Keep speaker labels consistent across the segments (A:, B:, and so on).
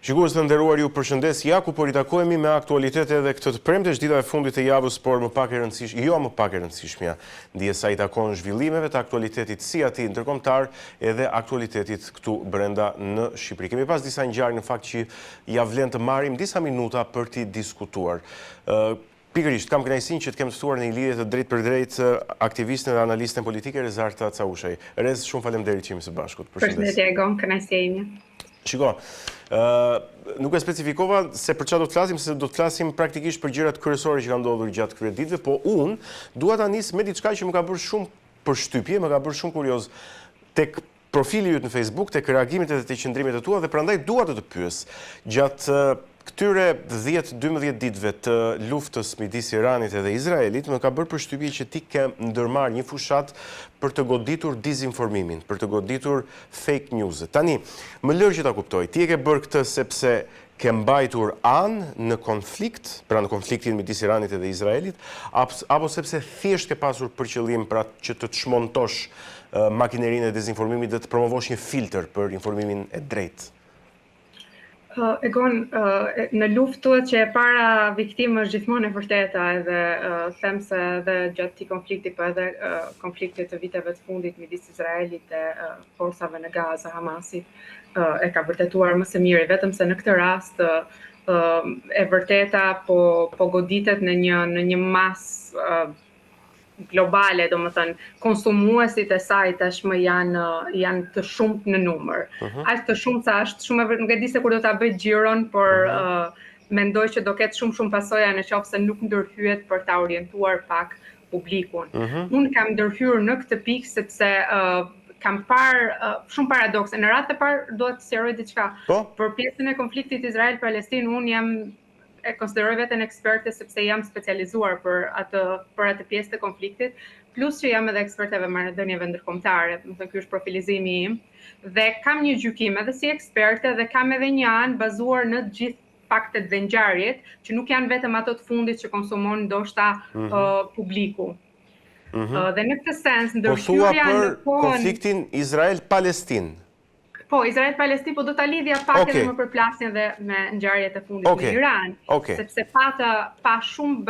A: Shikues të nderuar, ju përshëndes ja ku po ritakohemi me aktualitet edhe këtë të premte ditave e fundit të javës, por më pak e rëndësishme, jo më pak e rëndësishmja, ndje sa i takon zhvillimeve të aktualitetit si atij ndërkombëtar edhe aktualitetit këtu brenda në Shqipëri. Kemi pas disa ngjarje në fakt që ja vlen të marrim disa minuta për t'i diskutuar. Pikërisht, kam kënaqësinë që të kem të ftuar në një lidhje të drejtë për drejtë aktivistën dhe analistën politike Rezarta Caushaj. Rez, shumë faleminderit që jemi së bashku.
B: Përshëndetje Egon, kënaqësia ime.
A: Shiko, nuk e specifikova se për çfarë do të flasim, se do të flasim praktikisht për gjërat kryesore që kanë ndodhur gjatë këtyre ditëve, po unë dua ta nis me diçka që më ka bërë shumë përshtypje, më ka bërë shumë kurioz tek profili yt në Facebook, tek reagimet edhe te qëndrimet e tua, dhe prandaj dua të pyes gjatë këtyre 10-12 ditëve të luftës midis Iranit edhe Izraelit, më ka bërë përshtypje që ti ke ndërmarrë një fushat për të goditur dizinformimin, për të goditur fake news. Tani, më lër që ta kuptoj, ti e ke bërë këtë sepse ke mbajtur anë në konflikt, pra në konfliktin midis Iranit edhe Izraelit, apo sepse thjesht ke pasur për qëllim pra që të çmontosh makinerinë e dezinformimit dhe të promovosh një filtr për informimin e drejtë?
B: Egon, në luftë që e para viktimë është gjithmonë e vërteta, edhe them se edhe gjatë këtij konflikti, po edhe konfliktit të viteve të fundit midis Izraelit e forcave në Gaza, Hamasit, e ka vërtetuar më së miri, vetëm se në këtë rast e vërteta po goditet në një masë globale, domethënë konsumuesit e saj tashmë janë të shumtë në numër. Aq të shumtë sa është shumë, nuk e di se kur do ta bëj xhiron, por mendoj që do ketë shumë pasoja nëse nuk ndërhyet për ta orientuar pak publikun. Unë kam ndërhyrë në këtë pikë sepse kam parë shumë paradokse. Në radhë të parë do të sqaroj diçka. Për pjesën e konfliktit Izrael-Palestinë, unë e konsideroj veten eksperte sepse jam specializuar për atë pjesë të konfliktit, plus që jam edhe eksperteve marrëdhënieve ndërkombëtare, do të thënë ky është profilizimi im, dhe kam një gjykim edhe si eksperte dhe kam edhe një anë bazuar në të gjithë faktet dhe ngjarjet, që nuk janë vetëm ato të fundit që konsumon ndoshta publiku. Dhe në këtë sens ndërhyrja në
A: konfliktin Izrael-Palestinë.
B: Po, Izrael-Palestinë, po do ta lidhja pak edhe më përplasjen dhe me ngjarjet e fundit në Iran, sepse pa shumë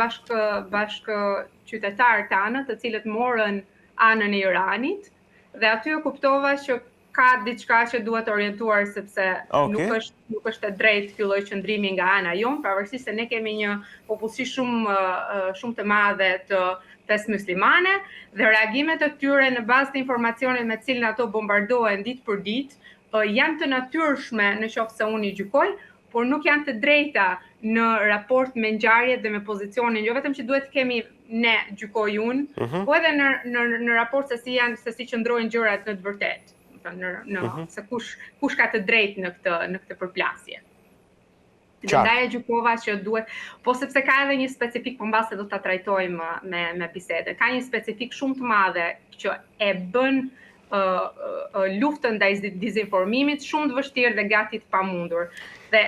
B: bashkë qytetarë tanë, të cilët morën anën e Iranit, dhe aty e kuptova që ka diçka që duhet orientuar, sepse nuk është e drejtë filloj qëndrimi nga ana jon, pavarësisht se ne kemi një popullsi shumë të madhe të fesë muslimane, dhe reagimet e tyre në bazë të informacionit me cilin ato bombardohen ditë për ditë janë të natyrshme në qoftë se unë i gjykoj, por nuk janë të drejta në raport me ngjarjet dhe me pozicionin, jo vetëm që duhet kemi ne gjykoj unë, po edhe në raport se si qëndrojnë gjërat në të vërtetë, se kush ka të drejtë në këtë përplasje. Dhe ndaj e gjykova që duhet, po sepse ka edhe një specifik, po mbase do ta trajtojmë me bisedë, ka një specifik shumë të madhe që e bën luftën ndaj dizinformimit shumë të vështirë dhe gati të pamundur. Dhe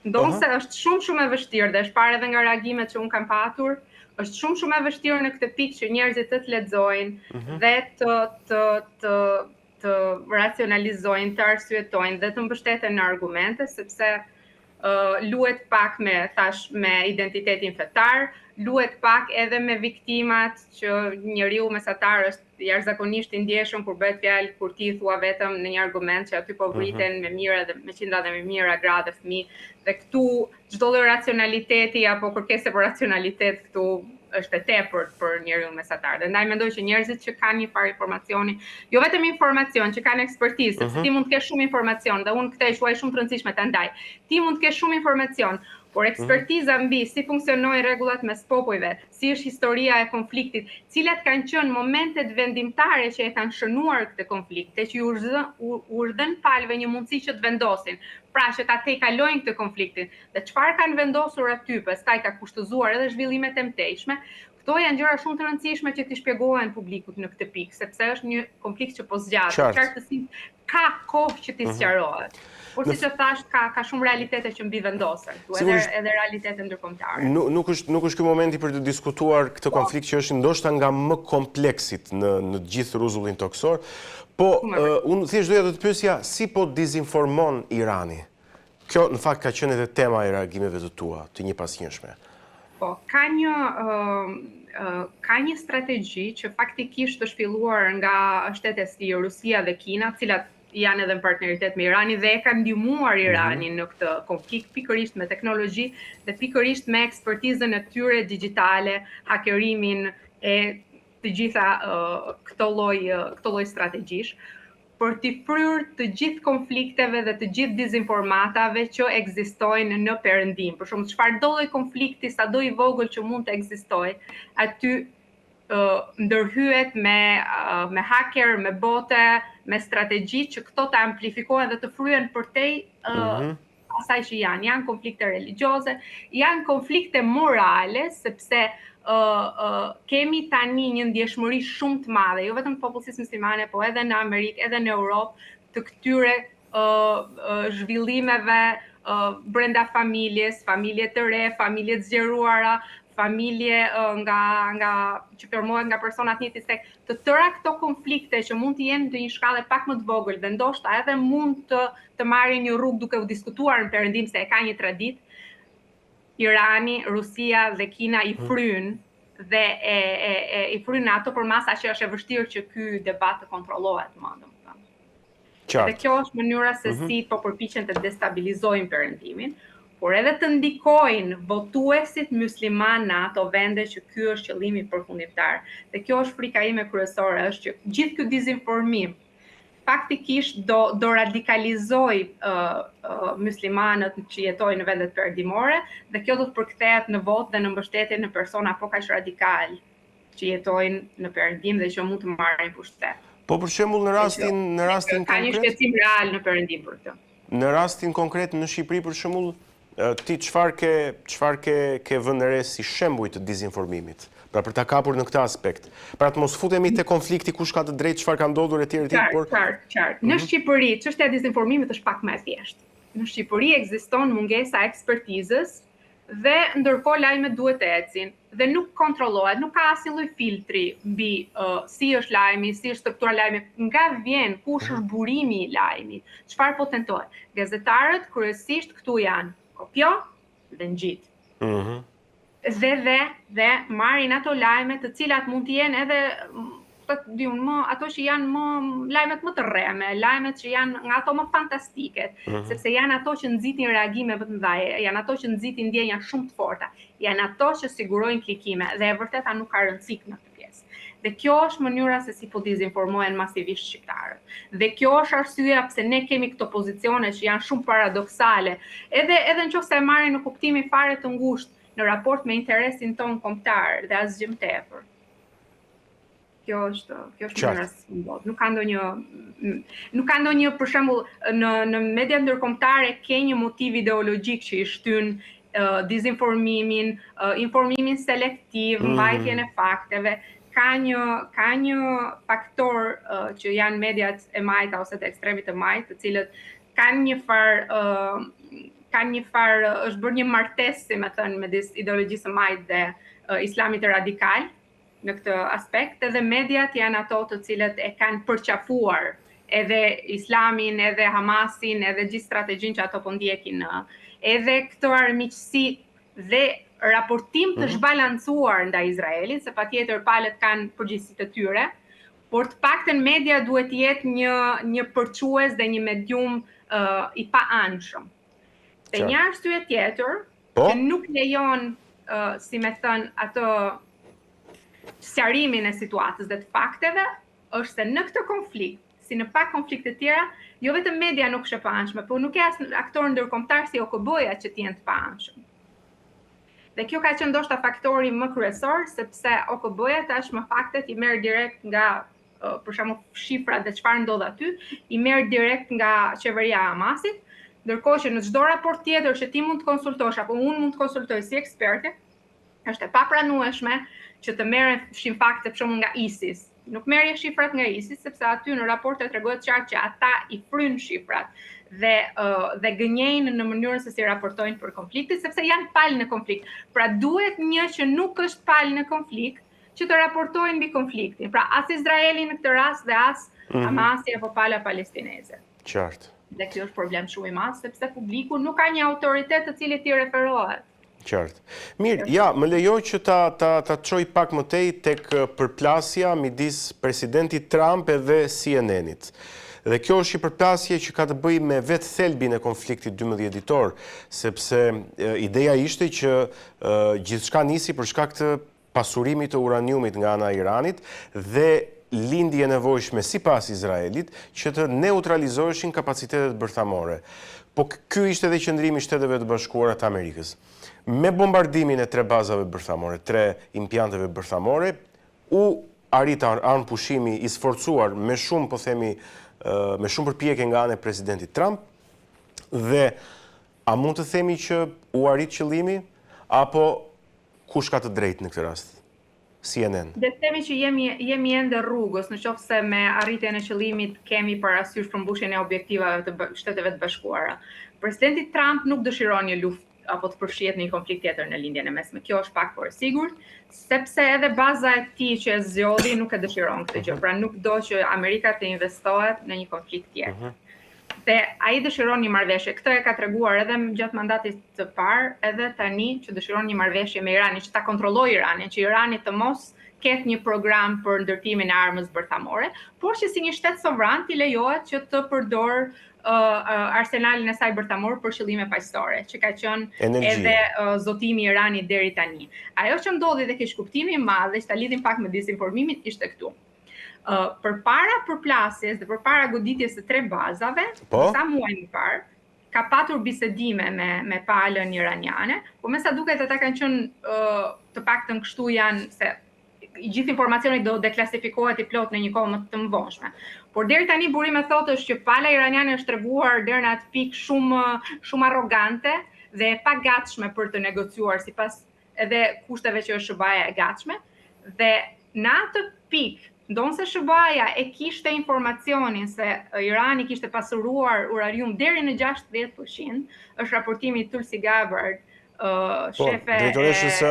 B: ndonse është shumë e vështirë, dhe është parë edhe nga reagimet që unë kam patur, është shumë e vështirë në këtë pikë që njerëzit të lexojnë dhe të racionalizojnë, të arsyetojnë dhe të mbështeten në argumente, sepse luhet pak me identitetin fetar, luhet pak edhe me viktimat që njeriu mesatar është jashtëzakonisht i ndjeshëm kur bëhet fjalë, kur ti thua vetëm në një argument që aty po vriten me mijëra dhe me qindra dhe me mijëra gra dhe fëmijë, dhe këtu çdo lloj racionaliteti apo kërkese për racionalitet këtu është e tepërt për njeriu mesatar. Dhe ndaj mendoj që njerëzit që kanë një farë informacioni, jo vetëm informacion, që kanë ekspertizë, sepse ti mund të kesh shumë informacion, dhe unë këtë e quaj shumë të rëndësishme ta ndaj. Ti mund të kesh shumë informacion, por ekspertiza mbi si funksionojnë rregullat mes popujve, si është historia e konfliktit, cilat kanë qenë momentet vendimtare që e kanë shënuar këtë konflikt, që u urdhën palëve një mundësi që të vendosin, pra që ta tejkalojnë këtë konfliktin, dhe çfarë kanë vendosur aty, pastaj ka kushtëzuar edhe zhvillimet e mëtejshme. Këto janë gjëra shumë të rëndësishme që t'i shpjegohen publikut në këtë pikë, sepse është një konflikt që po zgjatet, qartësisht ka kohë që t'i sqarohet. Por siç e thash, ka shumë realitete që mbi vendosen, edhe realitete ndërkombëtare.
A: Nuk është ky momenti për të diskutuar këtë konflikt që është ndoshta nga më kompleksit në gjithë rrezullin toksor, po unë thjesht doja të të pyesja si po dizinformon Irani? Kjo në fakt ka qenë edhe tema e reagimeve të tua, të një pasnjëshme.
B: Po, ka një strategji që faktikisht është filluar nga shtetet si Rusia dhe Kina, cilat janë edhe në partneritet me Iranin dhe e ka ndihmuar Iranin në këtë konflikt pikërisht me teknologji dhe pikërisht me ekspertizën e tyre digjitale, hakerimin e të gjitha këto lloj strategjish, për t'i fryrë të gjithë konflikteve dhe të gjithë dezinformatave që ekzistojnë në Perëndim. Për shembull, çfarëdo lloj konflikti, sado i vogël që mund të ekzistojë, aty ndërhyet me hacker, me bote, me strategji që këto të amplifikojnë dhe të fryen përtej asaj që janë konflikte religjioze, janë konflikte morale, sepse kemi tani një ndjeshmëri shumë të madhe, jo vetëm të popullsisë muslimane, po edhe në Amerikë, edhe në Europë, të këtyre zhvillimeve brenda familje të re, familje të zgjeruara, familje që formohet nga persona të njëjtit seks, të tëra këto konflikte që mund të jenë në një shkallë pak më të vogël dhe ndoshta edhe mund të marrin një rrugë duke u diskutuar në Perëndim se e ka një traditë, Irani, Rusia dhe Kina i fryn dhe i fryn ato përmasa që është e vështirë që ky debat të kontrollohet më, domethënë. Dhe kjo është mënyra se si po përpiqen të destabilizojnë Perëndimin, por edhe të ndikojnë votuesit musliman në ato vende që ky është qëllimi përfundimtar. Dhe kjo është frika ime kryesore, është që gjithë ky dezinformim faktikisht do radikalizoj muslimanët që jetojnë në vendet perëndimore dhe kjo do të përkthehet në votë dhe në mbështetje në persona po kaq radikal që jetojnë në Perëndim dhe që mund të marrin pushtet.
A: Po për shembull në rastin konkret
B: ka një shqetësim real në Perëndim për këtë.
A: Në rastin konkret në Shqipëri për shembull, ti çfarë ke vënë re si shembuj të dezinformimit? Pra për ta kapur në këtë aspekt. Pra të mos futemi te konflikti kush ka të drejtë, çfarë ka ndodhur etj.
B: Qartë. Në Shqipëri, çështja e dezinformimit është pak më e thjeshtë. Në Shqipëri ekziston mungesa ekspertizës dhe ndërkohë lajmet duhet të ecin dhe nuk kontrollohet, nuk ka asnjë lloj filtri mbi si është lajmi, si është struktura e lajmit, nga vjen, kush është burimi i lajmit, çfarë po tentohet. Gazetarët kryesisht këtu janë kopjo dhe ngjit. Dhe marrin ato lajme të cilat mund të jenë edhe ato që janë lajmet më të rreme, lajmet që janë nga ato më fantastike, sepse janë ato që nxitin reagime më të mëdha, janë ato që nxitin ndjenja shumë të forta, janë ato që sigurojnë klikime dhe e vërteta nuk ka rëndësi në këtë pjesë. Dhe kjo është mënyra se si po dezinformohen masivisht shqiptarët. Dhe kjo është arsyeja pse ne kemi këto pozicione që janë shumë paradoksale, edhe nëse e marrin në kuptimin fare të ngushtë në raport me interesin ton kombëtar dhe asgjë më tepër. Kjo është mënyra si ndodh. Nuk ka ndonjë për shembull në mediat ndërkombëtare ke një motiv ideologjik që i shtyn dezinformimin, informimin selektiv, mbajtjen e fakteve. Ka një faktor që janë mediat e majta ose të ekstremit të majtë, të cilët kanë një farë është bërë një martesë, si më thënë, midis ideologjisë së majtë dhe islamit të radikal në këtë aspekt, edhe mediat janë ato të cilët e kanë përqafuar edhe islamin, edhe Hamasin, edhe gjithë strategjinë që ato po ndjekin, edhe këtë armiqësi dhe raportim të zhbalancuar ndaj Izraelit, se patjetër palët kanë përgjegjësitë të tyre, por të paktën media duhet të jetë një përçues dhe një medium i paanshëm. Dhe një arsye tjetër që nuk lejon, si me thënë, atë sqarimin e situatës dhe të fakteve, është se në këtë konflikt, si në pak konflikte tjera, jo vetëm media nuk është e paanshme, por nuk e as aktor ndërkombëtar si OKB-ja që të jenë të paanshëm. Dhe kjo ka qenë ndoshta faktori më kryesor, sepse OKB-ja tashmë faktet i merr direkt nga për shembull shifrat dhe çfarë ndodh aty, i merr direkt nga qeveria e Hamasit, ndërkohë që në çdo raport tjetër që ti mund të konsultosh apo unë mund të konsultoj si eksperte, është e papranueshme që të merren fakte për shembull nga ISIS. Nuk merrje shifrat nga ISIS sepse aty në raporte tregohet qartë që ata i fryn shifrat dhe gënjejnë në mënyrën se si raportojnë për konfliktin, sepse janë palë në konflikt. Pra duhet një që nuk është palë në konflikt që të raportojnë mbi konfliktin. Pra as Izraeli në këtë rast dhe as Hamasi apo pala palestineze.
A: Qartë.
B: Dhe kjo është problem shumë i madh, sepse publiku nuk ka një autoritet të cilit i referohet.
A: Qartë. Mirë, ja, më lejoj që ta çoj pak më tej tek përplasja midis presidentit Trump edhe CNN-it. Dhe kjo është një përplasje që ka të bëjë me vetë thelbin e konfliktit 12 ditor, sepse ideja ishte që gjithçka nisi për shkak të pasurimit të uraniumit nga ana e Iranit dhe lindje nevojshme sipas Izraelit që të neutralizoheshin kapacitetet bërthamore. Po ky ishte edhe qëndrimi i Shteteve të Bashkuara të Amerikës. Me bombardimin e 3 bazave bërthamore, 3 impianteve bërthamore, u arrit armë pushimi i sforcuar me shumë, po themi, me shumë përpjekje nga ana e presidentit Trump, dhe a mund të themi që u arrit qëllimi, apo kush ka të drejtë në këtë rast? CNN.
B: Dhe themi që jemi ende rrugës, në qoftë se me arritjen e qëllimit kemi parasysh përmbushjen e objektivave të Shteteve të Bashkuara. Presidenti Trump nuk dëshiron një luftë apo të përfshihet në një konflikt tjetër në lindjen e mesme. Kjo është pak por e sigurt, sepse edhe baza e tij që e zgjodhi nuk e dëshiron këtë gjë. Pra nuk do që Amerika të investohet në një konflikt tjetër. Dhe ai dëshiron një marrëveshje. Këtë e ka treguar edhe gjatë mandatit të parë, edhe tani që dëshiron një marrëveshje me Iranin, që ta kontrollojë Iranin, që Irani të mos ketë një program për ndërtimin e armës bërthamore, por që si një shtet sovran t'i lejohet që të përdor arsenalin e saj bërthamor për qëllime paqësore, që ka qenë edhe zotimi i Iranit deri tani. Ajo që ndodhi dhe kish kuptimi i madh, dhe që ta lidhim pak me disinformimin, ishte këtu. Përpara përplasjes dhe përpara goditjes së 3 bazave, sa muaj më parë, ka patur bisedime me palën iraniane, po me sa duket ata kanë qenë të paktën kështu janë se gjithë informacioni do deklasifikohet i plot në një kohë më të mëvonshme. Por deri tani burime thotë është që pala iraniane është treguar deri në atë pikë shumë arrogante dhe e pagatshme për të negociuar sipas edhe kushteve që është SHBA e gatshme, dhe në atë pikë ndonse SHBA e kishte informacionin se Irani kishte pasuruar uranium deri në 60%, është raportimi i Tulsi Gabbard, shefe
A: drejtoreshës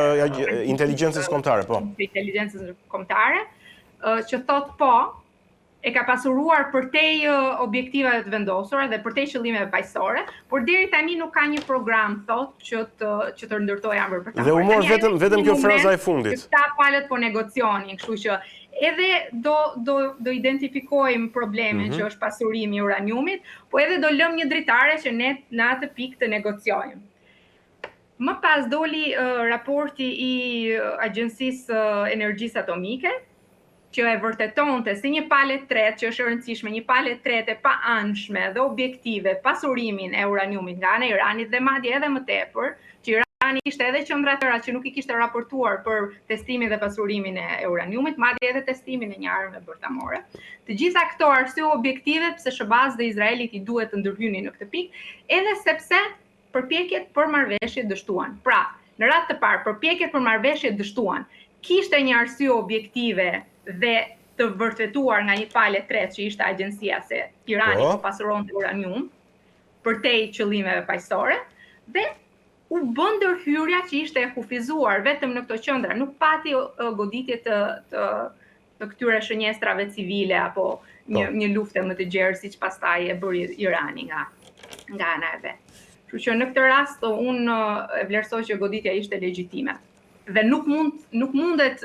A: inteligjencës kombëtare, po.
B: Inteligjencës kombëtare, që thot po, e ka pasuruar përtej objektivave të vendosura dhe përtej qëllimeve paqësore, por deri tani nuk ka një program thot që të ndërtojë armë bërthamore.
A: Dhe u mor vetëm kjo fraza e fundit.
B: Këta palët po negocionin, kështu që edhe do identifikojmë problemin që është pasurimi i uraniumit, po edhe do lëm një dritare që ne në atë pikë të negociojmë. Më pas doli raporti i Agjencisë Energjisë Atomike, që e vërtetonte si një palë e tretë që është e rëndësishme, një palë e tretë e paanshme dhe objektive pasurimin e uraniumit nga ana e Iranit dhe madje edhe më tepër, që Irani ishte edhe qendra tëra që nuk i kishte raportuar për testimin dhe pasurimin e uraniumit, madje edhe testimin e një arme bërthamore. Të gjitha këto arsye objektive pse SHBA-s dhe Izraelit i duhet të ndërhyjnë në këtë pikë, edhe sepse përpjekjet për marrëveshje dështuan. Pra, në radhë të parë, përpjekjet për marrëveshje dështuan. Kishte një arsye objektive dhe të vërtetuar nga një palë tretë që ishte agjencia se Irani po pasuronte uranium përtej qëllimeve paqësore, dhe u bën ndërhyrja që ishte e kufizuar vetëm në këto qendra, nuk pati goditje të këtyre shënjestrave civile apo një lufte më të gjerë siç pastaj e bëri Irani nga ana e vet. Kështu që në këtë rast unë e vlerësoj që goditja ishte legjitime dhe nuk mundet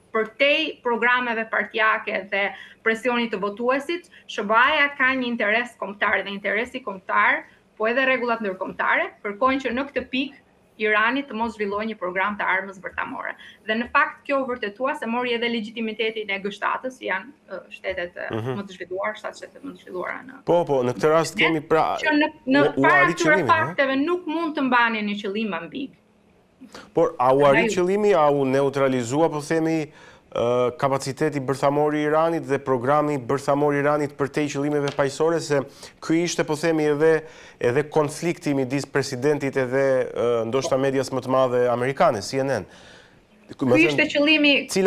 B: përtej programeve partijake dhe presionit të votuesit, SHBA-ja ka një interes kombëtar dhe interesi kombëtar, po edhe rregullat ndërkombëtare kërkojnë që në këtë pikë Irani të mos zhvillojë një program të armës bërthamore. Dhe në fakt kjo vërtetua se mori edhe legjitimitetin e G7-s, janë shtetet më të zhvilluara, 7 shtetet më të zhvilluara në.
A: Po, në këtë rast kemi pra
B: që në para këtyre fakteve nuk mund të mbanin një qëllim ambig.
A: Por a u arrit qëllimi, a u neutralizua, po themi, kapaciteti bërthamor i Iranit dhe programi bërthamor i Iranit përtej qëllimeve paqësore, se ky ishte, po themi, edhe konflikti midis presidentit edhe ndoshta medias më të madhe amerikane, CNN.
B: Ky ishte qëllimi i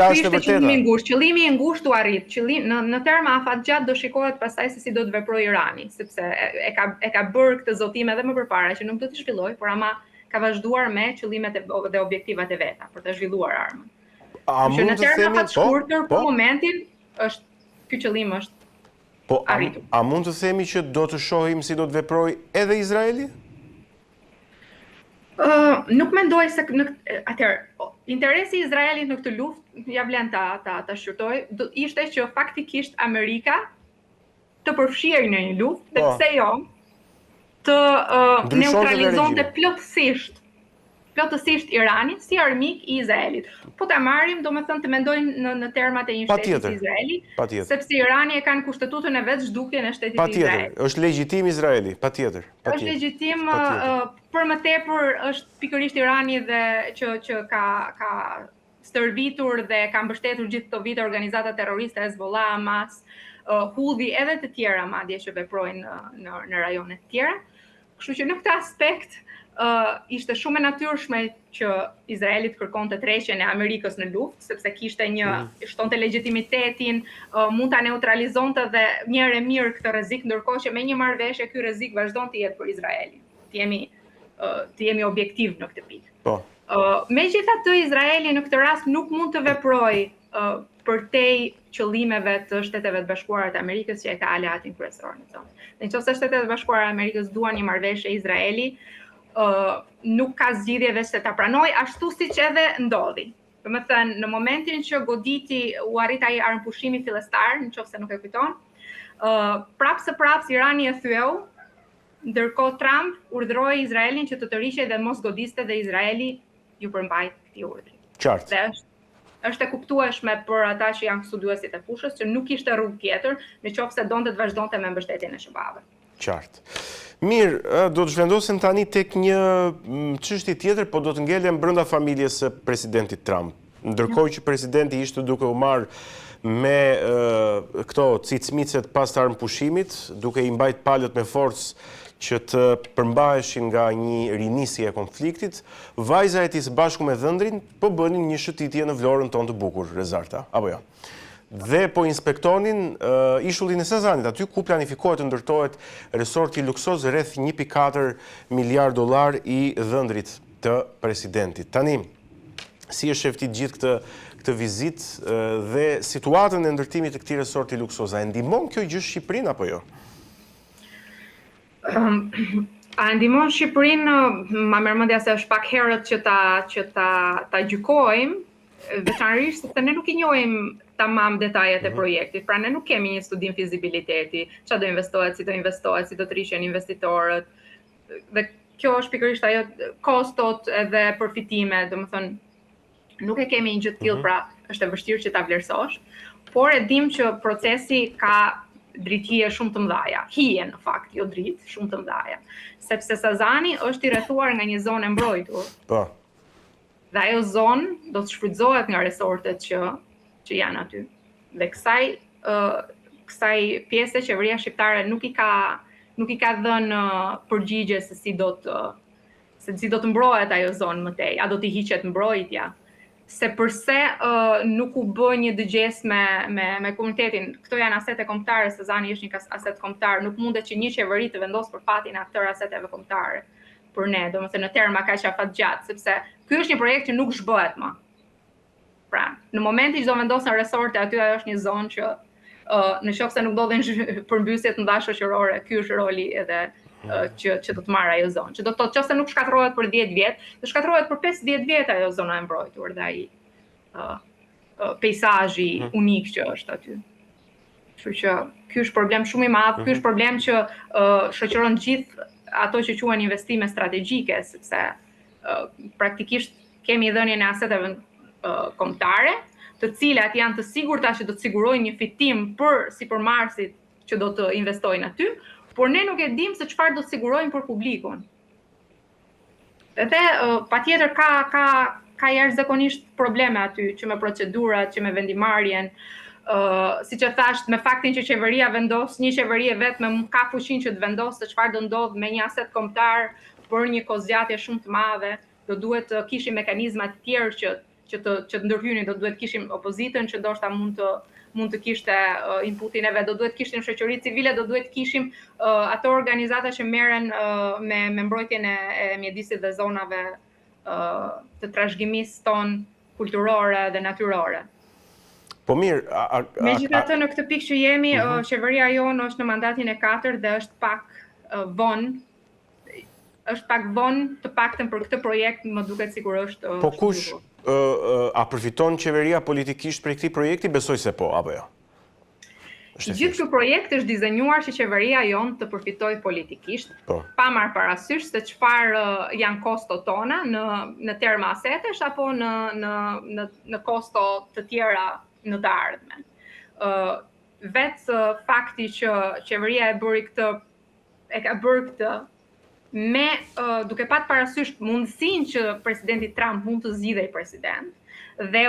B: ngushtë. Qëllimi i ngushtë u arrit. Në terma afatgjat do shikohet pastaj se si do të veprojë Irani, sepse e ka bërë këtë zotim edhe më përpara që nuk do të zhvillojë, por ama ka vazhduar me qëllimet dhe objektivat e veta për të zhvilluar armën.
A: A mund të themi,
B: po, për momentin ky qëllim është arritur.
A: A mund të themi që do të shohim si do të veproj edhe Izraeli?
B: Nuk mendoj se interesi i Izraelit në këtë luftë, ja vlen ta shqyrtoj, ishte që faktikisht Amerika të përfshirë në një luftë, dhe pse jo, të neutralizonte plotësisht Iranin si armik i Izraelit. Po ta marrim, domethënë të mendojnë në termat e një shteti si Izraeli, sepse Irani e kanë kushtetutën e vet zhdukjen e shtetit të Izraelit.
A: Është legjitim Izraeli, patjetër.
B: Është legjitim, për më tepër është pikërisht Irani dhe që ka stërvitur dhe ka mbështetur gjithë këto vite organizata terroriste Hezbollah, Hamas, Houthi edhe të tjera madje që veprojnë në rajone të tjera. Kështu që në këtë aspekt ishte shumë e natyrshme që Izraeli të kërkonte tërheqjen e Amerikës në luftë, sepse kishte shtonte legjitimitetin, mund ta neutralizonte dhe një herë mirë këtë rrezik, ndërkohë që me një marrëveshje ky rrezik vazhdon të jetë për Izraelin. Të jemi objektiv në këtë pikë.
A: Po.
B: Megjithatë, Izraeli në këtë rast nuk mund të veprojë përtej qëllimeve të Shteteve të Bashkuara të Amerikës që e ka aleatin kryesor në zonë. Nëse Shtetet e Bashkuara të Amerikës duan një marrëveshje Izraeli, nuk ka zgjidhje veç se ta pranoj, ashtu siç edhe ndodhi. Domethënë, në momentin që goditi u arrit ai armëpushimi fillestar, nëse nuk e kujton, prapë Irani e thyeu, ndërkohë Trump urdhëroi Izraelin që të tërhiqej dhe mos godiste dhe Izraeli ju përmbajt këtij urdhri.
A: Qartë.
B: Dhe është e kuptueshme për ata që janë studiuesit e fushës që nuk kishte rrugë tjetër nëse donte të vazhdonte me mbështetjen e SBA-ve.
A: Qartë. Mirë, do të zhvendosim tani tek një çështje tjetër, po do të ngelem brenda familjes së presidentit Trump. Ndërkohë që presidenti ishte duke u marrë me këto cicmicet pas të armëpushimit, duke i mbajt palët me forcë që të përmbaheshin nga një rinisje e konfliktit, vajza e tij së bashku me dhëndrin po bënin një shëtitje në Vlorën tonë të bukur, Rezarta, apo jo? Dhe po inspektonin ishullin e Sazanit, aty ku planifikohet të ndërtohet resorti luksoz rreth 1.4 miliard dollar i dhëndrit të presidentit. Tani, si e sheftit gjithë këtë vizitë dhe situatën e ndërtimit të këtij resorti luksoz, a ndihmon kjo gjë Shqipërinë apo jo?
B: A ndihmon Shqipërinë, ma merr mendja se është pak herët që ta gjykojmë, veçanërisht sepse ne nuk i njohim tamam detajet e projektit, pra ne nuk kemi një studim fizibiliteti, çfarë do investohet, si do të rrishen investitorët. Dhe kjo është pikërisht ajo kostot edhe përfitimet, domethënë nuk e kemi një gjë të tillë, pra është e vështirë që ta vlerësosh, por e dim që procesi ka drithije shumë të mëdha. Hije në fakt, jo dritë, shumë të mëdha. Sepse Sazani është i rrethuar nga një zonë e mbrojtur.
A: Po.
B: Dhe ajo zonë do të shfrytëzohet nga resortet që janë aty. Dhe kësaj pjese qeveria shqiptare nuk i ka dhënë përgjigje se si do të mbrohet ajo zonë mëtej, a do t'i hiqet mbrojtja. Se përse nuk u bë një dëgjes me komunitetin. Këto janë asete kombëtare, Sazani është një aset kombëtar, nuk mundet që një qeveri të vendosë për fatin e aktër aseteve kombëtare për ne, domethënë në terma kaq afatgjatë, sepse ky është një projekt që nuk zhbohet më. Pra, në momentin që do vendosen resorte, aty ajo është një zonë që në qoftë se nuk ndodhin përmbysje të mëdha shoqërore, ky është roli edhe që do të marrë ajo zonë. Që do të thotë nëse nuk shkatërrohet për 10 vjet, do shkatërrohet për 50 vjet ajo zona e mbrojtur dhe ai peizazhi unik që është aty. Kështu që ky është problem shumë i madh, ky është problem që shoqëron gjithë ato që quhen investime strategjike, sepse praktikisht kemi dhënien e aseteve kombëtare, të cilat janë të sigurta që do të sigurojnë një fitim për sipërmarrësit që do të investojnë aty, por ne nuk e dim se çfarë do të sigurojnë për publikun. Edhe patjetër ka jashtëzakonisht probleme aty, që me procedurat, që me vendimarrjen, siç e thash, me faktin që qeveria vendos, një qeveri e vetme ka fuqinë që të vendosë se çfarë do ndodh me një aset kombëtar për një kozgjatje shumë të madhe, do duhet të kishim mekanizma të tjerë që të ndërhyjnë, do duhet kishim opozitën që ndoshta mund të kishte inputin e vet, do duhet kishim shoqëri civile, do duhet kishim ato organizata që merren me mbrojtjen e mjedisit dhe zonave të trashëgimisë tonë kulturore dhe natyrore.
A: Po mirë,
B: megjithatë në këtë pikë që jemi, qeveria jonë është në mandatin e 4 dhe është pak vonë të paktën për këtë projekt, më duket sikur është.
A: Po kush a përfiton qeveria politikisht për këtij projekti? Besoj se po, apo jo?
B: Gjithë ky projekt është dizenjuar që qeveria jonë të përfitojë politikisht, pa marrë parasysh se çfarë janë kostot tona në terma asetesh apo në kosto të tjera në të ardhmen. Vetë fakti që qeveria e ka bërë këtë me duke pat parasysh mundësinë që presidenti Trump mund të zgjidhej president dhe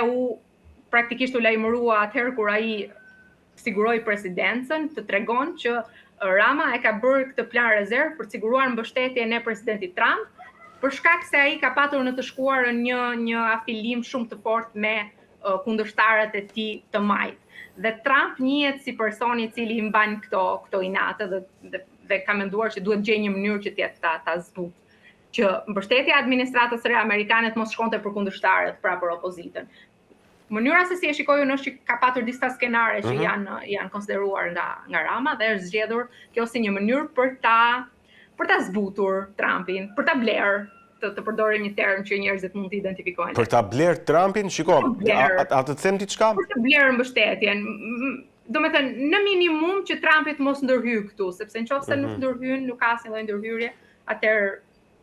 B: praktikisht u lajmërua atëherë kur ai siguroi presidencën, të tregon që Rama e ka bërë këtë plan rezervë për të siguruar mbështetjen e presidentit Trump, për shkak se ai ka patur në të shkuarën një afilim shumë të fortë me kundërshtarët e tij të majt. Dhe Trump njihet si personi i cili i mban këto inate dhe ka menduar që duhet gjejë një mënyrë që ta zbutë, që mbështetja e administratës së re amerikane të mos shkonte për kundërshtarët, pra për opozitën. Mënyra se si e shikoj unë është që ka patur disa skenare që janë konsideruar nga Rama dhe është zgjedhur kjo si një mënyrë për ta zbutur Trumpin, për ta blerë, të përdorim një term që njerëzit mund të identifikojnë.
A: Për ta blerë Trumpin, shiko, a të them diçka?
B: Për të blerë mbështetjen. Domethënë në minimum që Trumpit mos ndërhyjë këtu, sepse nëse nuk ndërhyjnë, nuk ka asnjë lloj ndërhyrje, atëherë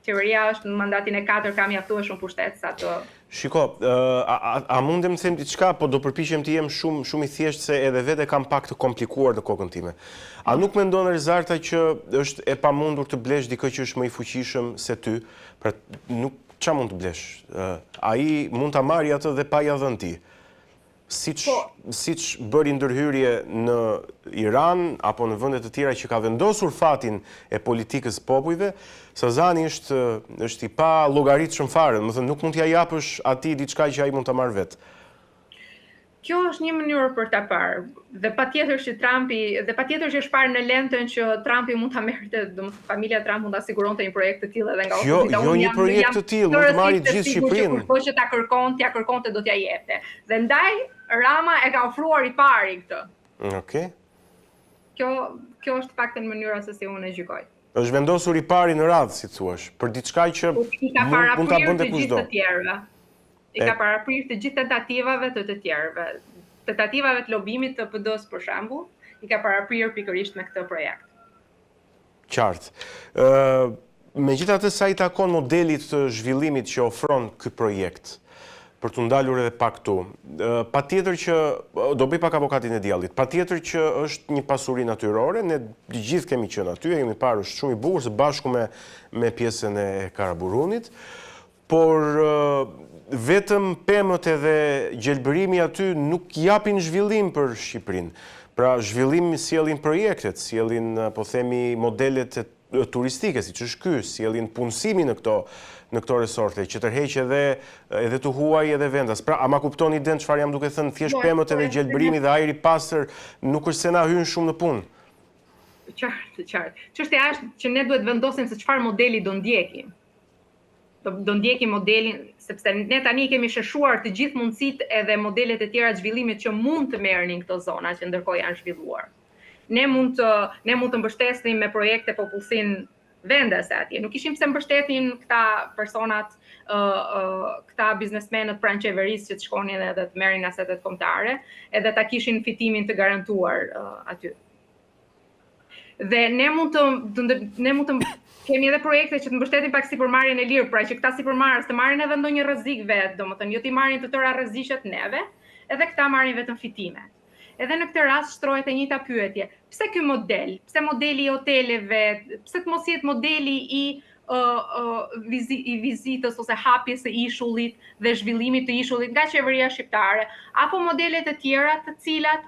B: qeveria është në mandatin e 4 ka mjaftueshëm pushtet sa të.
A: Shiko, a mundem të them diçka, po do përpiqem të jem shumë i thjeshtë se edhe vetë kam pak të komplikuar në kokën time. A nuk mendon Rezarta që është e pamundur të blesh dikë që është më i fuqishëm se ty? Pra nuk ç'a mund të blesh? Ai mund ta marrë atë dhe pa ja dhënë ti. Siç bëri ndërhyrje në Iran apo në vende të tjera që ka vendosur fatin e politikës popujve, Sazani është i pa llogaritshëm fare, do të thënë nuk mund t'ia japësh atij diçka që ai mund ta marrë vetë.
B: Kjo është një mënyrë për ta parë. Dhe patjetër që është parë në lentën që Trumpi mund ta merrte, domethënë familja Trump mund ta siguronte një projekt të tillë edhe nga opozita.
A: Jo një projekt të tillë, mund të marrë gjithë Shqipërinë.
B: Po që t'ia kërkonte do t'ia jepte. Dhe ndaj Rama e ka ofruar i pari këtë.
A: Okej.
B: Kjo është paktën mënyra se si unë e gjykoj.
A: Është vendosur i pari në radhë, si thuash, për diçka që mund ta bënte kushdo.
B: I ka paraprirë të gjithë tentativave të tjerëve. Tentativave të lobimit të PD-s për shembull, i ka paraprirë pikërisht me këtë projekt.
A: Qartë. Megjithatë sa i takon modelit të zhvillimit që ofron ky projekt, për të ndalur edhe pak këtu, patjetër që do bëj pak avokatin e djallit. Patjetër që është një pasuri natyrore, ne gjithë kemi qenë aty, kemi parë është shumë i bukur së bashku me pjesën e Karaburunit, por vetëm pemët edhe gjelbërimi aty nuk japin zhvillim për Shqipërinë. Pra zhvillim sjellin projektet, sjellin po themi modelet turistike, siç është ky, sjellin punësimi në këto resorte, që tërheq edhe të huaj edhe vendas. Pra, a ma kuptoni den çfarë jam duke thënë, thjesht pemët edhe gjelbërimi dhe ajri pastër nuk është se na hyn shumë në punë.
B: Qartë. Çështja është që ne duhet vendosim se çfarë modeli do ndjekim. Do ndjekim modelin, sepse ne tani kemi sheshuar të gjithë mundësitë edhe modelet e tjera të zhvillimit që mund të merrnin këto zona që ndërkohë janë zhvilluar. Ne mund të mbështesim me projekte popullsinë vendase atje. Nuk ishim pse mbështetin këta personat, këta biznesmenët pranë qeverisë që të shkonin edhe të merrin asetet kombëtare, edhe ta kishin fitimin të garantuar aty. Dhe ne mund të kemi edhe projekte që të mbështetin pak sipërmarrjen e lirë, pra që këta sipërmarrës të marrin edhe ndonjë rrezik vetë, domethënë jo t'i marrin të tëra rreziqet neve, edhe këta marrin vetëm fitime. Edhe në këtë rast shtrohet e njëjta pyetje. Pse ky model? Pse modeli i hoteleve? Pse të mos jetë modeli i vizitës ose hapjes së ishullit dhe zhvillimit të ishullit nga qeveria shqiptare, apo modele të tjera të cilat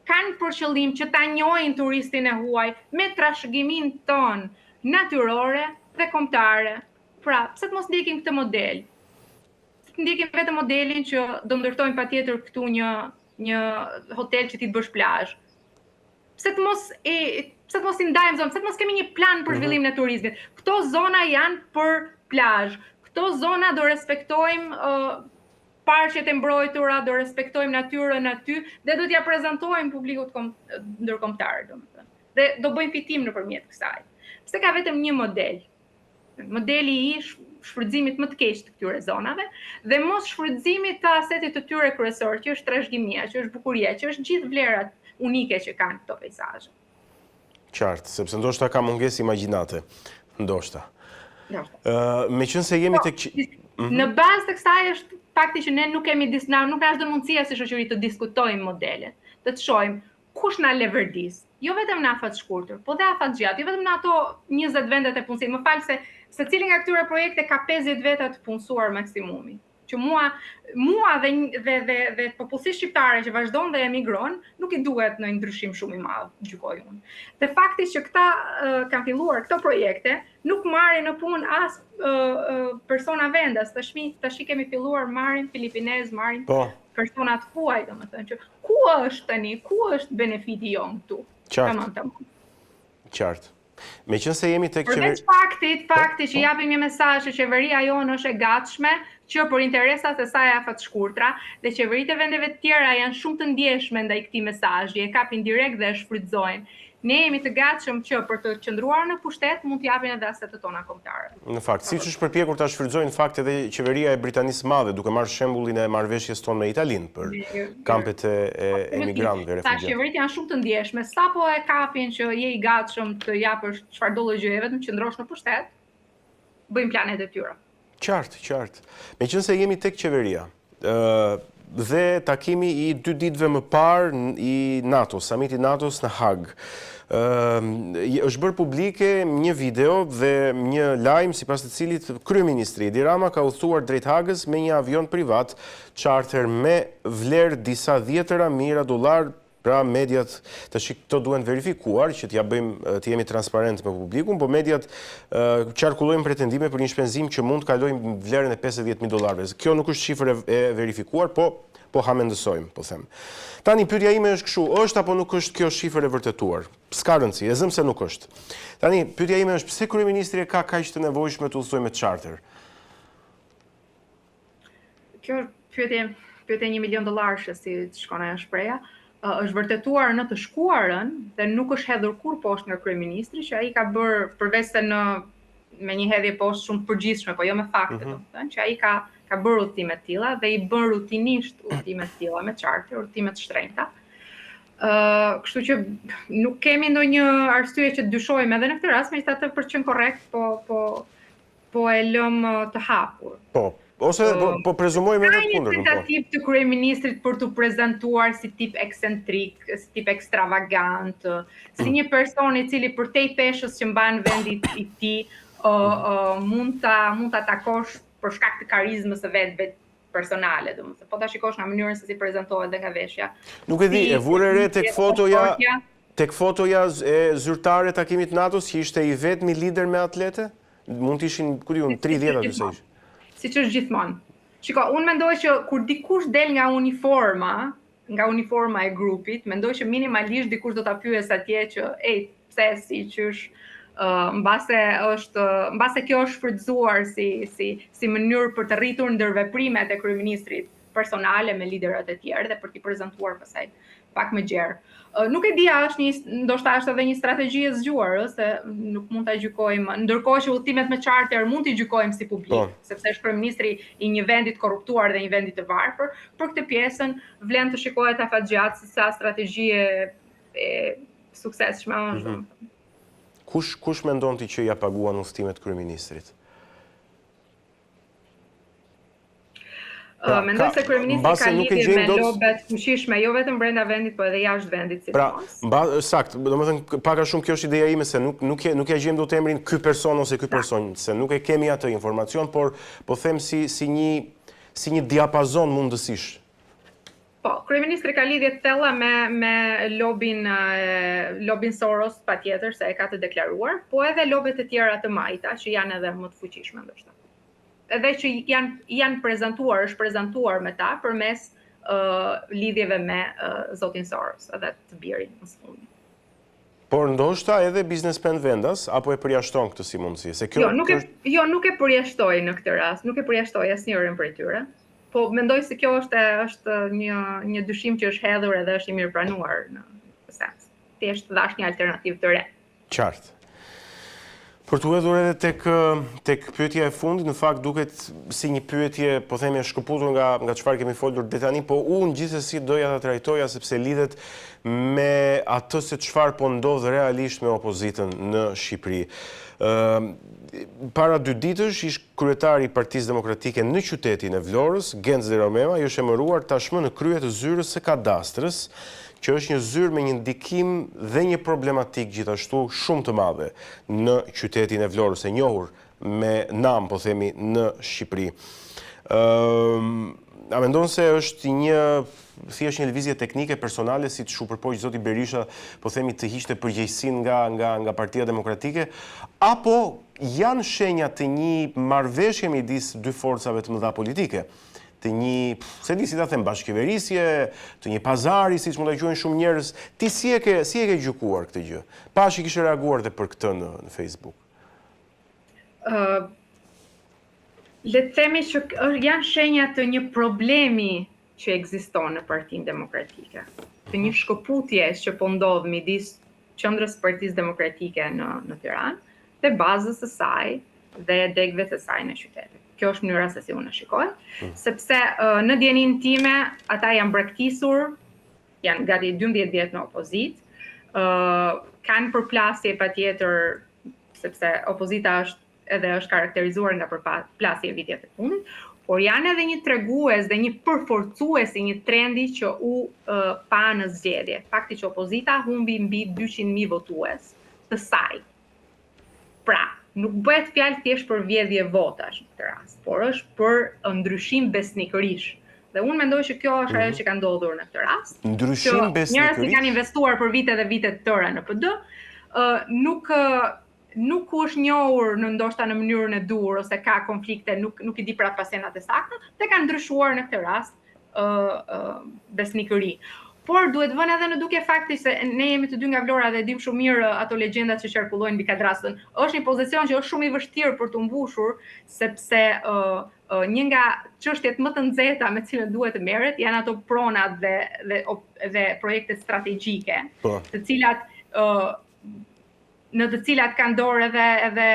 B: kanë për qëllim që ta njohin turistin e huaj me trashëgimin ton natyrore dhe kombëtare. Pra, pse të mos ndjekim këtë model? Pse të ndjekim vetëm modelin që do ndërtojmë patjetër këtu një hotel që ti të bësh plazh. Pse të mos i ndajmë zonë, pse të mos kemi një plan për zhvillimin e turizmit. Këto zona janë për plazh. Këto zona do respektojmë parqet e mbrojtura, do respektojmë natyrën aty dhe do t'ja prezantojmë publikut ndërkombëtar, domethënë. Dhe do bëjmë fitim nëpërmjet kësaj. Pse ka vetëm një model. Modeli i shfrytëzimit më të keq të këtyre zonave dhe mos shfrytëzimit të asetit të tyre kryesor, që është trashëgimia, që është bukuria, që është gjithë vlerat unike që kanë këto peizazhe.
A: Qartë, sepse ndoshta ka mungesë imagjinate. Ndoshta. Meqense jemi tek
B: Në bazë të kësaj është fakti që ne nuk kemi nuk ka asnjë mundësi si shoqëri të diskutojmë modelet, të shohim kush na le verdis. Jo vetëm në afat shkurtër, po dhe afat gjatë, jo vetëm në ato 20 vendet e punësimit. Më fal se secili nga këtyre projekte ka 50 veta të punësuar maksimumi. Që mua dhe popullsi shqiptare që vazhdon dhe emigron, nuk I duhet në ndryshim shumë I madh, gjykoj unë. Dhe fakti që këta kanë filluar këto projekte, nuk marrin në punë as persona vendas. Tash kemi filluar marrin filipinez, marrin persona të huaj, domethënë që ku është tani, ku është benefiti jon këtu?
A: Qartë. Meqense jemi tek
B: përveç fakti që japim një mesazh që qeveria jonë është e gatshme që për interesat e saj afatshkurtra dhe qeveritë e vendeve të tjera janë shumë të ndjeshme ndaj këtij mesazhi, e kapin direkt dhe e shfrytëzojnë. Ne jemi të gatshëm që për të qëndruar në pushtet mund t'japin edhe asetet tona kombëtare.
A: Në fakt, siç është përpjekur ta shfrytëzojnë në fakt edhe qeveria e Britanisë Madhe, duke marrë shembullin e marrëveshjes tonë me Italinë për kampet e emigrantëve, refugjatëve.
B: Qeveritë janë shumë të ndjeshme, sapo e kapin që je I gatshëm të japësh çfarëdo gjë, vetëm qëndrosh në pushtet, bëjmë planet e tyre.
A: Qartë. Meqense jemi tek qeveria, dhe takimi I 2 ditëve më parë I NATO-s, samiti NATO-s në Hag. Është bërë publike një video dhe një lajm sipas të cilit kryeministri Edi Rama ka udhëtuar drejt Hagës me një avion privat charter me vlerë disa dhjetëra mijëra dollar. Pra mediat tash këto duhen verifikuar që të jemi transparent me publikun, po mediat qarkullojnë pretendime për një shpenzim që mund të kalojë vlerën e $50.000. Kjo nuk është shifër e verifikuar, po hamendësojmë, po them. Tani pyetja ime është kështu, është apo nuk është kjo shifër e vërtetuar? S'ka rëndësi, e zëm se nuk është. Tani pyetja ime është pse kryeministri ka kaq të nevojshme të udhëtojë me charter?
B: Kjo pyetje $1 milion si shkon ajo shpreha. Është vërtetuar në të shkuarën dhe nuk është hedhur kur poshtë nga kryeministri, që ai ka bërë përveç se me një hedhje poshtë shumë përgjithshme, po jo me fakte, domethënë, që ai ka bërë udhëtime të tilla dhe I bën rutinisht udhëtime të tilla me charter, udhëtime të shtrenjta. Kështu që nuk kemi ndonjë arsye që të dyshojmë edhe në këtë rast, megjithatë për të qenë korrekt, po e lëm të hapur.
A: Ose po prezumojmë edhe të kundërt.
B: Ka një tentativë të kryeministrit për të prezantuar si tip ekscentrik, si tip ekstravagant, si një person I cili përtej peshës që mban vendi I tij, mund ta takosh për shkak të karizmës së vet personale, domethënë. Po ta shikosh nga mënyrën se si prezantohet dhe nga veshja.
A: Nuk e di, e vure re tek fotoja e zyrtare takimit NATO-s që ishte I vetmi lider me atlete? Mund të ishin, ku diun, 30 aty se ishin.
B: Siç është gjithmonë. Shiko, unë mendoj që kur dikush del nga uniforma e grupit, mendoj që minimalisht dikush do ta pyes atje që, pse si qysh, mbase kjo është shfrytëzuar si mënyrë për të rritur ndërveprimet e kryeministrit personale me liderat e tjerë dhe për t'i prezantuar pastaj pak më gjerë. Nuk e di a është ndoshta është edhe një strategji e zgjuar, se nuk mund ta gjykojmë, ndërkohë që udhëtimet me charter mund t'i gjykojmë si publik, sepse është kryeministri I një vendi të korruptuar dhe një vendi të varfër, për këtë pjesën vlen të shikohet afatgjatë si sa strategji e suksesshme është.
A: Kush mendon ti që ja paguan udhëtimet kryeministrit?
B: Mendoj se kryeministri ka lidhje me lobet fuqishme, jo vetëm brenda vendit, po edhe jashtë vendit sidomos.
A: Sakt, domethënë pak a shumë kjo është ideja ime se nuk ja gjejmë dot emrin ky person ose ky person, se nuk e kemi atë informacion, por po them si një diapazon mundësish.
B: Po, kryeministri ka lidhje të thella me lobin Soros, patjetër se e ka të deklaruar, po edhe lobet e tjera të majta që janë edhe më të fuqishme ndoshta. Edhe që është prezantuar me ta përmes lidhjeve me zotin Soros, edhe të birin në sfundi.
A: Por ndoshta edhe biznesmen vendas, apo e përjashton këtë si mundësi?
B: Jo, nuk e përjashtoj në këtë rast, nuk e përjashtoj asnjërin prej tyre, Po mendoj se kjo është një dyshim që është hedhur edhe është i mirëpranuar në sens. Thjesht dash një alternativë të re.
A: Qartë. Për të hedhur edhe tek pyetja e fundit, në fakt duket si një pyetje, po themi, e shkëputur nga çfarë kemi folur deri tani, po unë gjithsesi doja ta trajtoja sepse lidhet me atë se çfarë po ndodh realisht me opozitën në Shqipëri. Para 2 ditësh ish kryetari i Partisë Demokratike në qytetin e Vlorës, Genxhi Romema, i është emëruar tashmë në krye të zyrës së kadastrës, që është një zyrë me një ndikim dhe një problematik gjithashtu shumë të madhe në qytetin e Vlorës, e njohur me nam, po themi, në Shqipëri. A mendon se është thjesht një lëvizje teknike personale, si të shupërpoq zoti Berisha, po themi, të hiqte përgjegjësinë nga Partia Demokratike, apo janë shenja të një marrëveshje midis 2 forcave të mëdha politike? Të një, se di si ta them, bashkëqeverisje, të një pazari, siç mund ta quajnë shumë njerëz. Ti si e ke gjykuar këtë gjë? Pashi kishe reaguar dhe për këtë në Facebook.
B: Le të themi që janë shenja të një problemi që ekziston në Partinë Demokratike. Të një shkëputjes që po ndodh midis qendrës së Partisë Demokratike në Tiranë dhe bazës së saj dhe degëve të saj në qytet. Kjo është mënyra se si unë e shikoj, sepse në djenin time ata janë braktisur, janë gati 12 vjet në opozit, kanë përplasje patjetër, sepse opozita është karakterizuar nga përplasje e vitjet e fundit, por janë edhe një tregues dhe një përforcues i një trendi që u pa në zgjedhje. Fakti që opozita humbi mbi 200.000 votues të saj. Pra, nuk bëhet fjalë thjesht për vjedhje votash në këtë rast, por është për ndryshim besnikërish. Dhe unë mendoj që kjo është ajo që ka ndodhur në këtë rast.
A: Ndryshim besnikërish?
B: Njerëz që kanë investuar për vite dhe vite të tëra në PD, nuk është njohur ndoshta në mënyrën e dur ose ka konflikte, nuk i di pra pasenat e sakta, dhe kanë ndryshuar në këtë rast besnikëri. Por duhet vënë edhe në duke fakti se ne jemi të dy nga Vlora dhe dim shumë mirë ato legjendat që qarkullojnë mbi kadrastën. Është një pozicion që është shumë i vështirë për të mbushur, sepse një nga çështjet më të nxehta me të cilën duhet të merret janë ato pronat dhe projektet strategjike, në të cilat kanë dorë edhe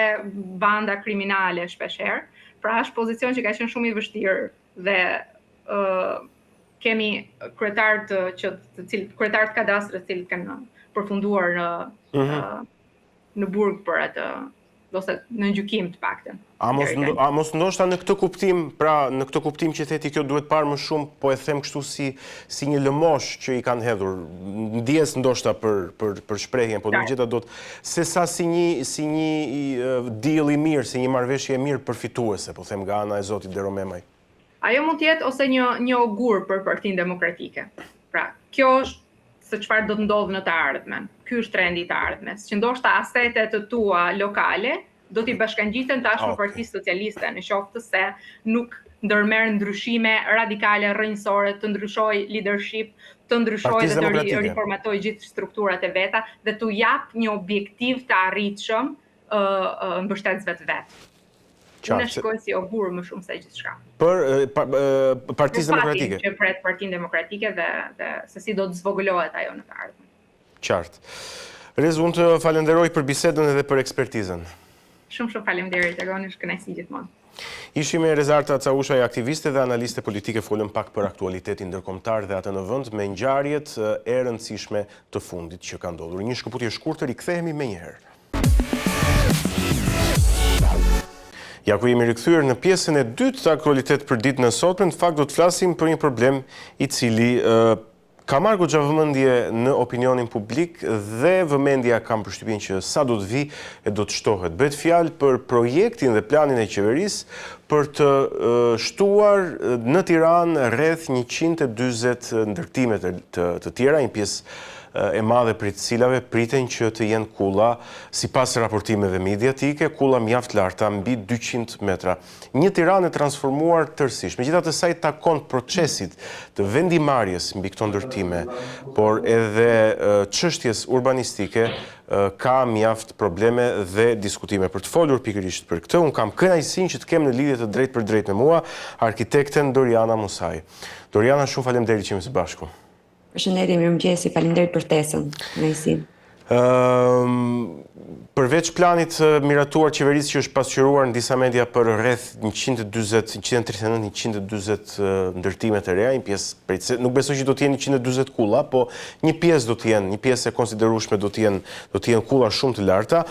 B: banda kriminale shpeshherë. Pra është pozicion që ka qenë shumë i vështirë dhe kemi kryetarët kadastrës të cilët kanë përfunduar në burg për atë, ose në gjykim të paktën.
A: A mos ndoshta në këtë kuptim, pra në këtë kuptim që theti kjo duhet parë më shumë, po e them kështu si një lëmosh që i kanë hedhur, ndjes ndoshta për shprehjen, po megjithatë se sa si një deal i mirë, si një marrëveshje e mirë përfituese, po them nga ana e zotit Deromemaj.
B: Ajo mund të jetë ose një ogur për Partinë Demokratike. Pra, kjo është se çfarë do të ndodhë në të ardhmen. Ky është trendi i të ardhmes, që ndoshta asetet të tua lokale do t'i bashkangjiten tashmë Partisë Socialiste, në qoftë se nuk ndërmerr ndryshime radikale rrënjësore, të ndryshoj leadership, të ndryshoj dhe të riformatoj gjithë strukturat e veta dhe t'u jap një objektiv të arritshëm mbështetësve të vet. Unë e shikoj si ogur më shumë se gjithçka.
A: Për Partisë Demokratike.
B: Që pret Partinë Demokratike dhe se si do të zvogëlohet ajo në të ardhmen.
A: Qartë. Rez, unë të falenderoj për bisedën edhe për ekspertizën.
B: Shumë faleminderit, Agoni, është kënaqësi gjithmonë.
A: Ishim me Rezarta Caushaj, aktiviste dhe analiste politike, folëm pak për aktualitetin ndërkombëtar dhe atë në vend me ngjarjet e rëndësishme të fundit që ka ndodhur. Një shkëputje shkurtër, i kthehemi menjëherë. Ja ku jemi rikthyer në pjesën e dytë të aktualitet për ditën e sotme, në fakt do të flasim për një problem i cili ka marrë goxha vëmendje në opinionin publik dhe vëmendja kam përshtypjen që sa do të vi e do të shtohet. Bëhet fjalë për projektin dhe planin e qeverisë për të shtuar në Tiranë rreth 140 ndërtime të tjera, një pjesë e madhe për të cilave priten që të jenë kulla, sipas raportimeve mediatike, kulla mjaft larta mbi 200 metra. Një Tiranë e transformuar tërësisht. Megjithatë sa i takon procesit të vendimarrjes mbi këto ndërtime, por edhe çështjes urbanistike, ka mjaft probleme dhe diskutime. Për të folur pikërisht për këtë, unë kam kënaqësinë që të kem në lidhje të drejtë për drejtë me mua arkitekten Doriana Musaj. Doriana, shumë faleminderit që jemi së bashku.
C: Përshëndetje, mirëmëngjesi, faleminderit për ftesën. Kënaqësi.
A: Përveç planit miratuar qeverisë që është pasqyruar në disa media për rreth 139-140 ndërtime të reja, nuk besoj që do të jenë 140 kulla, po një pjesë do të jenë, një pjesë e konsiderueshme do të jenë kulla shumë të larta.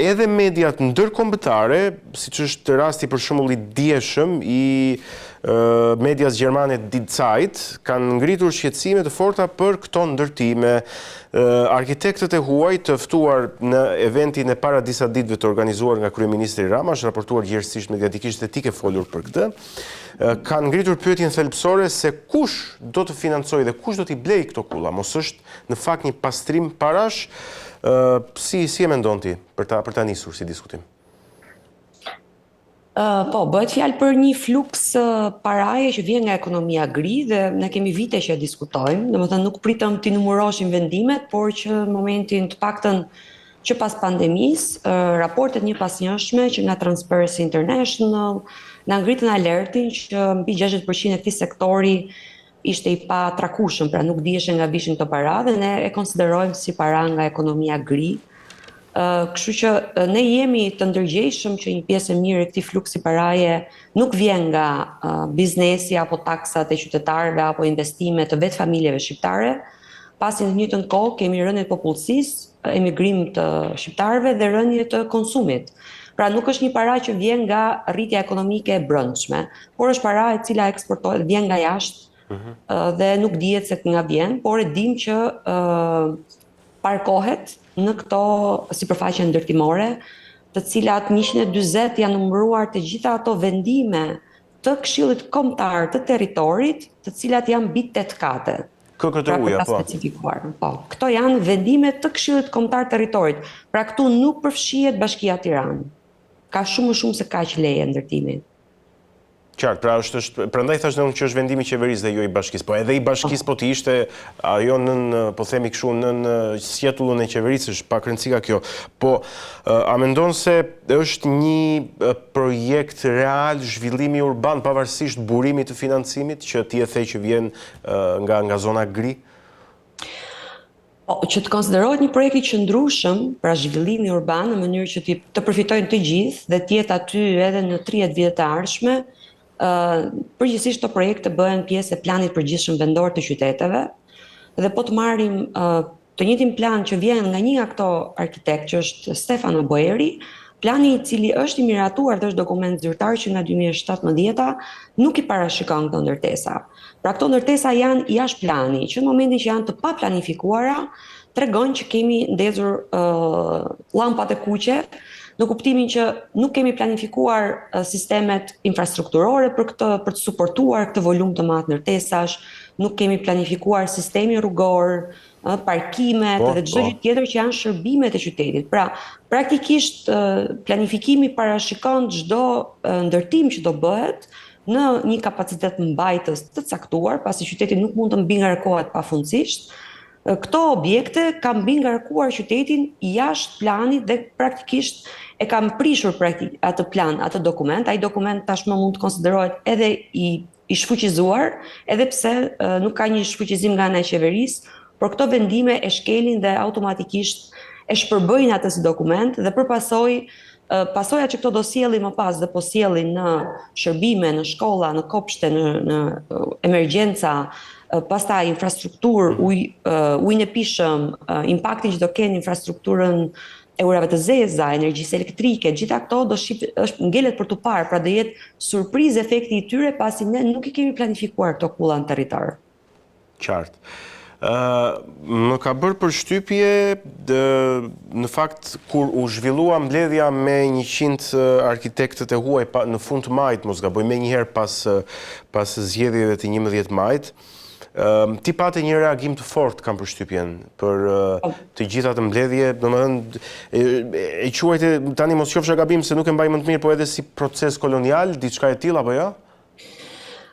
A: Edhe mediat ndërkombëtare, siç është rasti për shembull i dieshëm i medias gjermane Die Zeit, kanë ngritur shqetësime të forta për këto ndërtime. Arkitektet e huaj të ftuar në eventin e para disa ditëve të organizuar nga kryeministri Rama, është raportuar gjithësisht mediatikisht dhe ti ke folur për këtë, kanë ngritur pyetjen thelbësore se kush do të financojë dhe kush do t'i blejë këto kulla. Mos është në fakt një pastrim parash. Si e mendon ti për ta nisur si diskutim?
C: Po, bëhet fjalë për një fluks paraje që vjen nga ekonomia gri dhe ne kemi vite që diskutojmë. Domethënë nuk pritëm t'i numëroshim vendimet, por që në momentin të paktën që pas pandemisë, raportet njëpasnjëshme që nga Transparency International na ngritën alertin që mbi 60% e këtij sektori ishte i pa trakushëm, pra nuk dihesh nga vishin këto para dhe ne e konsiderojmë si para nga ekonomia gri. Kështu që ne jemi të ndërgjegjshëm që një pjesë e mirë e këtij fluksi paraje nuk vjen nga biznesi apo taksat e qytetarëve apo investimet të vetë familjeve shqiptare, pasi në të njëjtën kohë kemi rënje të popullsisë, emigrim të shqiptarëve dhe rënje të konsumit. Pra nuk është një para që vjen nga rritja ekonomike e brendshme, por është para e cila eksportohet, vjen nga jashtë dhe nuk dihet se nga vjen, por e dim që parkohet në këto sipërfaqe ndërtimore, të cilat 140 janë numëruar të gjitha ato vendime të Këshillit Kombëtar të Territorit, të cilat janë mbi 8 kate.
A: KKTU-ja, po.
C: Po. Këto janë vendime të Këshillit Kombëtar të Territorit. Pra këtu nuk përfshihet Bashkia Tiranë. Ka shumë më shumë se kaq leje ndërtimi.
A: Qartë, pra prandaj thashë unë që është vendimi i qeverisë dhe jo i bashkisë, po edhe i bashkisë po të ishte ajo po themi kështu nën sjetullën e qeverisë, është pak rëndësika kjo. Po a mendon se është një projekt real zhvillimi urban pavarësisht burimit të financimit që ti e the që vjen nga zona gri?
C: Që të konsiderohet një projekt i qëndrueshëm, pra zhvillimi urban në mënyrë që të përfitojnë të gjithë dhe të jetë aty edhe në 30 vjet të ardhshme, përgjithsisht këto projekte bëhen pjesë e planit përgjithshëm vendor të qyteteve dhe po të marrim të njëjtin plan që vjen nga një nga këto arkitekt që është Stefano Boeri, plani i cili është i miratuar dhe është dokument zyrtar që nga 2017 nuk i parashikon këto ndërtesa. Pra këto ndërtesa janë jashtë plani, që në momentin që janë të paplanifikuara, tregon që kemi ndezur llampat e kuqe, në kuptimin që nuk kemi planifikuar sistemet infrastrukturore për të suportuar këtë volum të madh ndërtesash, nuk kemi planifikuar sistemi rrugor, parkimet dhe çdo gjë tjetër që janë shërbimet e qytetit. Pra, praktikisht planifikimi parashikon çdo ndërtim që do bëhet në një kapacitet mbajtës të caktuar, pasi qyteti nuk mund të mbingarkohet pafundësisht. Këto objekte kanë mbingarkuar qytetin jashtë planit dhe praktikisht e kanë prishur atë plan, atë dokument. Ai dokument tashmë mund të konsiderohet edhe i shfuqizuar, edhe pse nuk ka një shfuqizim nga ana e qeverisë, por këto vendime e shkelin dhe automatikisht e shpërbëjnë atë si dokument dhe për pasojat që këto do sjellin më pas dhe po sjellin në shërbime, në shkolla, në kopshte, në emergjenca, pastaj infrastrukturë, ujin e pishëm, impaktin që do kenë infrastrukturën e urave të zeza, energjisë elektrike, gjitha këto është ngelet për tu parë, pra do jetë surprizë efekti i tyre pasi ne nuk i kemi planifikuar këto kulla në territor.
A: Qartë. Më ka bërë përshtypje në fakt kur u zhvillua mbledhja me 100 arkitektët e huaj në fund të majit, mos gaboj, me njëherë pas zgjedhjeve të 11 majit, ti pate një reagim të fortë, kam përshtypjen, për të gjitha të mbledhje, domethënë e quajte tani mos qofsha gabim se nuk e mbaj më të mirë, po edhe si proces kolonial, diçka e tillë apo jo?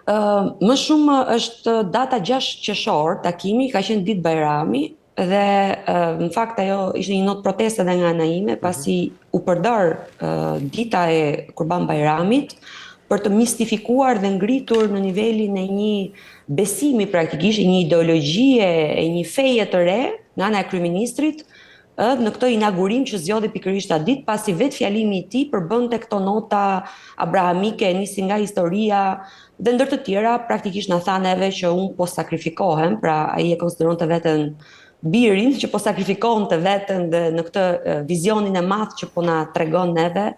C: Më shumë është data 6 qershor, takimi, ka qenë ditë Bajrami, dhe në fakt ajo ishte një notë proteste edhe nga ana ime, pasi u përdor dita e Kurban Bajramit për të mistifikuar dhe ngritur në nivelin e një besimi praktikisht, një ideologjie e një feje të re nga ana e kryeministrit në këtë inaugurim që zgjodhi pikërisht atë ditë, pasi vetë fjalimi i tij përbënte këto nota abrahamike, nisi nga historia dhe ndër të tjera praktikisht na tha neve që unë po sakrifikohem, pra ai e konsideronte veten birin që po sakrifikohonte veten dhe në këtë vizionin e madh që po na tregon neve.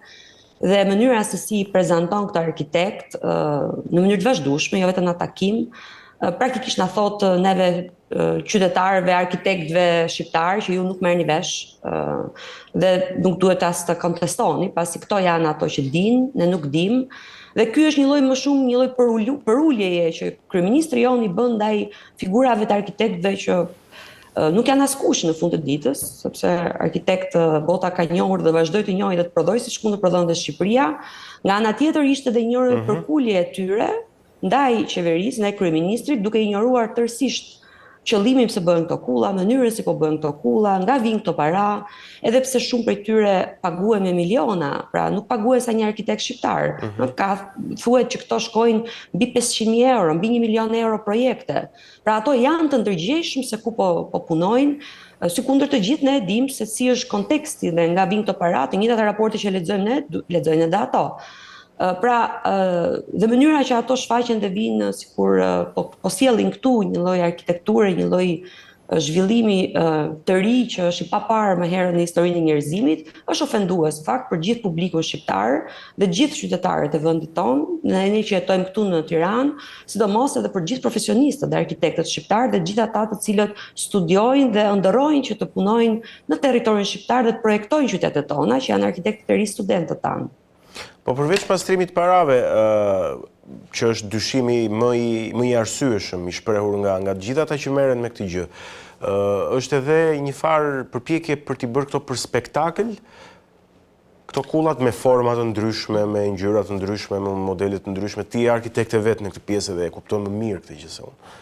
C: Dhe mënyra se si prezanton këtë arkitekt në mënyrë të vazhdueshme, jo vetëm në takim, praktikisht na thot neve qytetarëve, arkitektëve shqiptar që ju nuk merrni vesh dhe nuk duhet as të kontestoni, pasi këto janë ato që dinë, ne nuk dim. Dhe ky është një lloj më shumë një lloj përuljeje që kryeministri jon i bën ndaj figurave të arkitektëve që nuk janë askush në fund të ditës, sepse arkitekt bota ka njohur dhe vazhdoi të njohë dhe të prodhoi siç kundër prodhonte Shqipëria. Nga ana tjetër ishte edhe një përpulje e tyre ndaj qeverisë, ndaj kryeministrit, duke ignoruar tërësisht qëllimin pse bëhen këto kulla, mënyrën si po bëhen këto kulla, nga vijnë këto para, edhe pse shumë prej tyre paguhen me miliona, pra nuk paguhen sa një arkitekt shqiptar. Ka thuhet që këto shkojnë mbi 500.000 euro, mbi 1 milion euro projekte. Pra ato janë të ndërgjegjshëm se ku po punojnë. Sikundër të gjithë ne e dim se si është konteksti dhe nga vijnë këto para, të njëjtat raporte që lexojmë ne, lexojnë edhe ato. Pra, dhe mënyra që ato shfaqen dhe vinë sikur po sjellin këtu një lloj arkitekture, një lloj zhvillimi të ri që është i paparë më herët në historinë e njerëzimit, është ofendues fakt për gjithë publikun shqiptar dhe gjithë qytetarët e vendit tonë, ne që jetojmë këtu në Tiranë, sidomos edhe për gjithë profesionistët dhe arkitektët shqiptar dhe gjithë ata të cilët studiojnë dhe ëndërrojnë që të punojnë në territorin shqiptar dhe të projektojnë qytetet tona, që janë arkitektët e ri, studentët tanë.
A: Po përveç pastrimit parave, që është dyshimi më i arsyeshëm, i shprehur nga të gjithë ata që merren me këtë gjë, është edhe një farë përpjekje për t'i bërë këto për spektakël, këto kullat me forma të ndryshme, me ngjyra të ndryshme, me modele të ndryshme, ti je arkitekt e vet në këtë pjesë dhe e kupton më mirë këtë gjë se unë.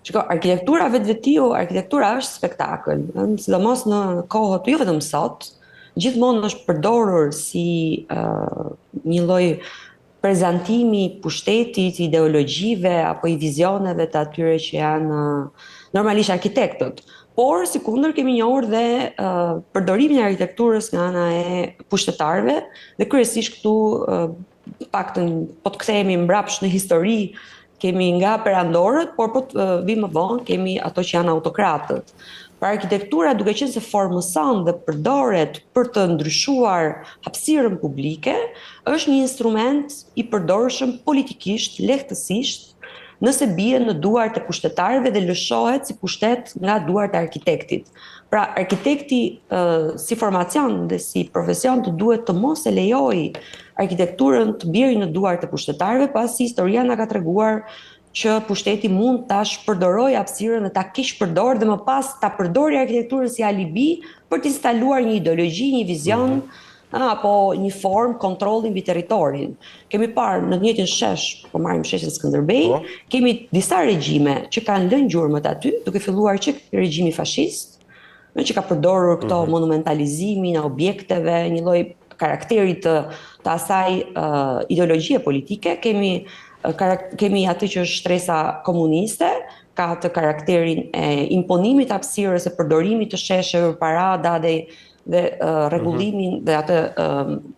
C: Shiko, arkitektura vetvetiu, arkitektura është spektakël, sidomos në kohët, jo vetëm sot, gjithmonë është përdorur si një lloj prezantimi pushtetit, ideologjive apo i vizioneve të atyre që janë normalisht arkitektët. Por, sikundër kemi njohur dhe përdorimin e arkitekturës nga ana e pushtetarëve dhe kryesisht këtu paktën po të kthehemi mbrapsht në histori, kemi nga perandorët, por po të vim më vonë kemi ato që janë autokratët. Pra arkitektura duke qenë se formëson dhe përdoret për të ndryshuar hapësirën publike, është një instrument i përdorshëm politikisht, lehtësisht, nëse bie në duart e pushtetarëve dhe lëshohet si pushtet nga duart e arkitektit. Pra arkitekti si formacion dhe si profesion të duhet të mos e lejojë arkitekturën të bjerë në duart e pushtetarëve, pasi historia na ka treguar që pushteti mund ta shpërdorojë hapësirën dhe ta keq përdorë dhe më pas ta përdorë arkitekturën si alibi për të instaluar një ideologji, një vizion apo një formë kontrolli mbi territorin. Kemi parë në të njëjtin shesh, po marrim sheshin Skënderbej, kemi disa regjime që kanë lënë gjurmët aty, duke filluar që regjimi fashist, që ka përdorur këto monumentalizimin e objekteve, një lloj karakteri të asaj ideologjie politike, kemi atë që është shtresa komuniste, ka të karakterin e imponimit hapësirës e përdorimit të shesheve para dhe rregullimin dhe atë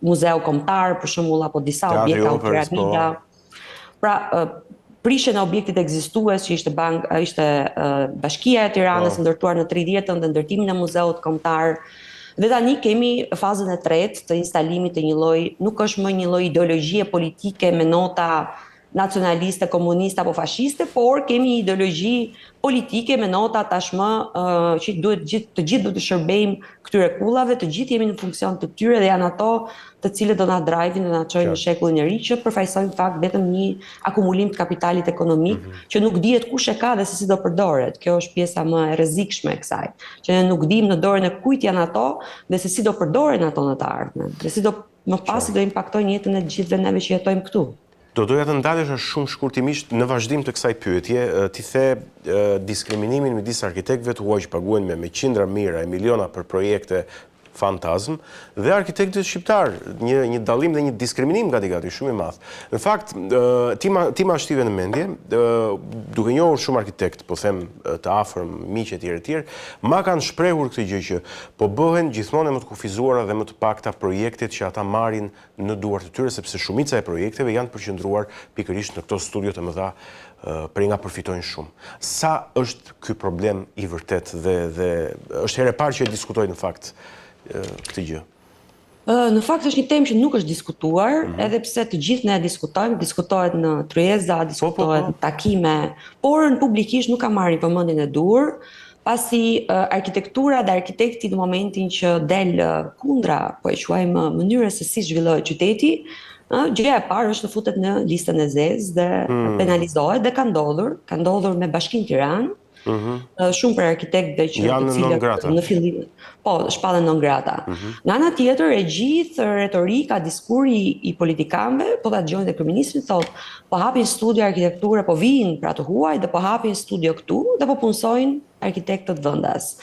C: muzeu kombëtar për shembull apo disa objekte piramida. Pra prishjen e objektit ekzistues që ishte Bashkia e Tiranës ndërtuar në 30-tën dhe ndërtimin e muzeut kombëtar. Dhe tani kemi fazën e tretë të instalimit të një lloj, nuk është më një lloj ideologjie politike me nota nacionaliste, komuniste apo fashiste, por kemi ideologji politike me nota tashmë që të gjithë duhet të shërbejmë këtyre kullave, të gjithë jemi në funksion të tyre dhe janë ato të cilët do na drajvin dhe na çojnë në shekullin e ri që përfaqësojnë fakt vetëm një akumulim të kapitalit ekonomik që nuk dihet kush e ka dhe se si do përdoret. Kjo është pjesa më e rrezikshme e kësaj, që ne nuk dimë në dorën e kujt janë ato dhe se si do përdoren ato në të ardhmen, dhe si do më pas do impaktojnë jetën e të gjithëve neve që jetojmë këtu.
A: Doja të ndalesha shumë shkurtimisht në vazhdim të kësaj pyetje, ti the diskriminimin midis arkitektëve të huaj që paguajnë me qindra mijëra e miliona për projekte fantazm dhe arkitektët shqiptar, një dallim dhe një diskriminim gati shumë i madh. Në fakt, ti ma shtive në mendje, duke njohur shumë arkitekt, po them të afërm, miq e tjerë, ma kanë shprehur këtë gjë që po bëhen gjithmonë më të kufizuara dhe më të pakta projektet që ata marrin në duart e tyre, sepse shumica e projekteve janë përqendruar pikërisht në këto studio të mëdha për nga përfitojnë shumë. Sa është ky problem i vërtet dhe është herë e parë që e diskutoj në fakt këtë gjë?
C: Në fakt është një temë që nuk është diskutuar, edhe pse të gjithë ne diskutojmë, diskutohet në tryeza, diskutohet në takime, por në publikisht nuk ka marrë vëmendjen e dur, pasi arkitektura dhe arkitekti në momentin që del kundra, po e quajmë mënyrës se si zhvillohet qyteti, gjëja e parë është të futet në listën e zezë dhe penalizohet, dhe ka ndodhur me Bashkinë Tiranë. Shumë për arkitektëve që në fillim shpallen non grata. Nga ana tjetër, e gjithë retorika, diskuri i politikanëve, po ta dëgjojnë dhe kryeministrin thotë, po hapin studio arkitekture, po vinë pra të huaj dhe po hapin studio këtu dhe po punësojnë arkitektët vendas.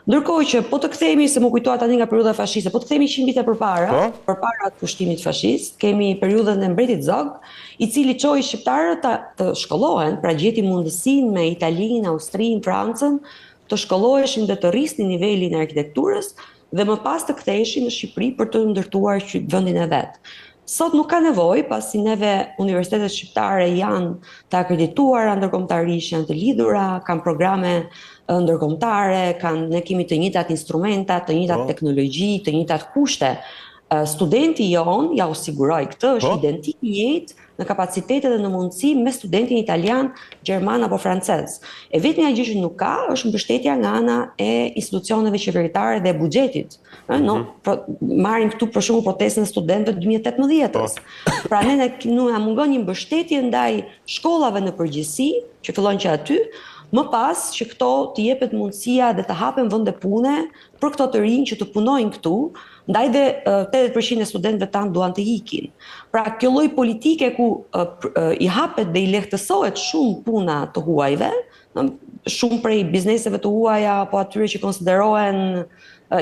C: Ndërkohë që po të kthehemi, se më kujtohet tani nga periudha fashiste, po të kthehemi 100 vite përpara pushtimit fashist, kemi periudhën e mbretit Zog, i cili çoi shqiptarët të shkollohen, pra gjeti mundësinë me Italinë, Austrinë, Francën, të shkolloheshin dhe të rrisnin nivelin e arkitekturës dhe më pas të ktheheshin në Shqipëri për të ndërtuar vendin e vet. Sot nuk ka nevojë, pasi neve universitetet shqiptare janë të akredituara ndërkombëtarisht, janë të lidhura, kanë programe ndërkombëtare, ne kemi të njëjtat instrumenta, të njëjtat teknologji, të njëjtat kushte. Studenti jon ja u siguroi këtë, është identik i njëjtë në kapacitete dhe në mundësi me studentin italian, gjerman apo francez. E vetmja gjë që nuk ka është mbështetja nga ana e institucioneve qeveritare dhe buxhetit. Marrim këtu për shembull protestën e studentëve të 2018-s. Pra ne na mungon një mbështetje ndaj shkollave në përgjithësi, që fillon që aty, më pas që këto të jepet mundësia dhe të hapen vende pune për këto të rinj që të punojnë këtu, ndaj dhe 80% e studentëve tanë duan të ikin. Pra kjo lloj politike ku i hapet dhe i lehtësohet shumë puna të huajve, shumë prej bizneseve të huaja apo atyre që konsiderohen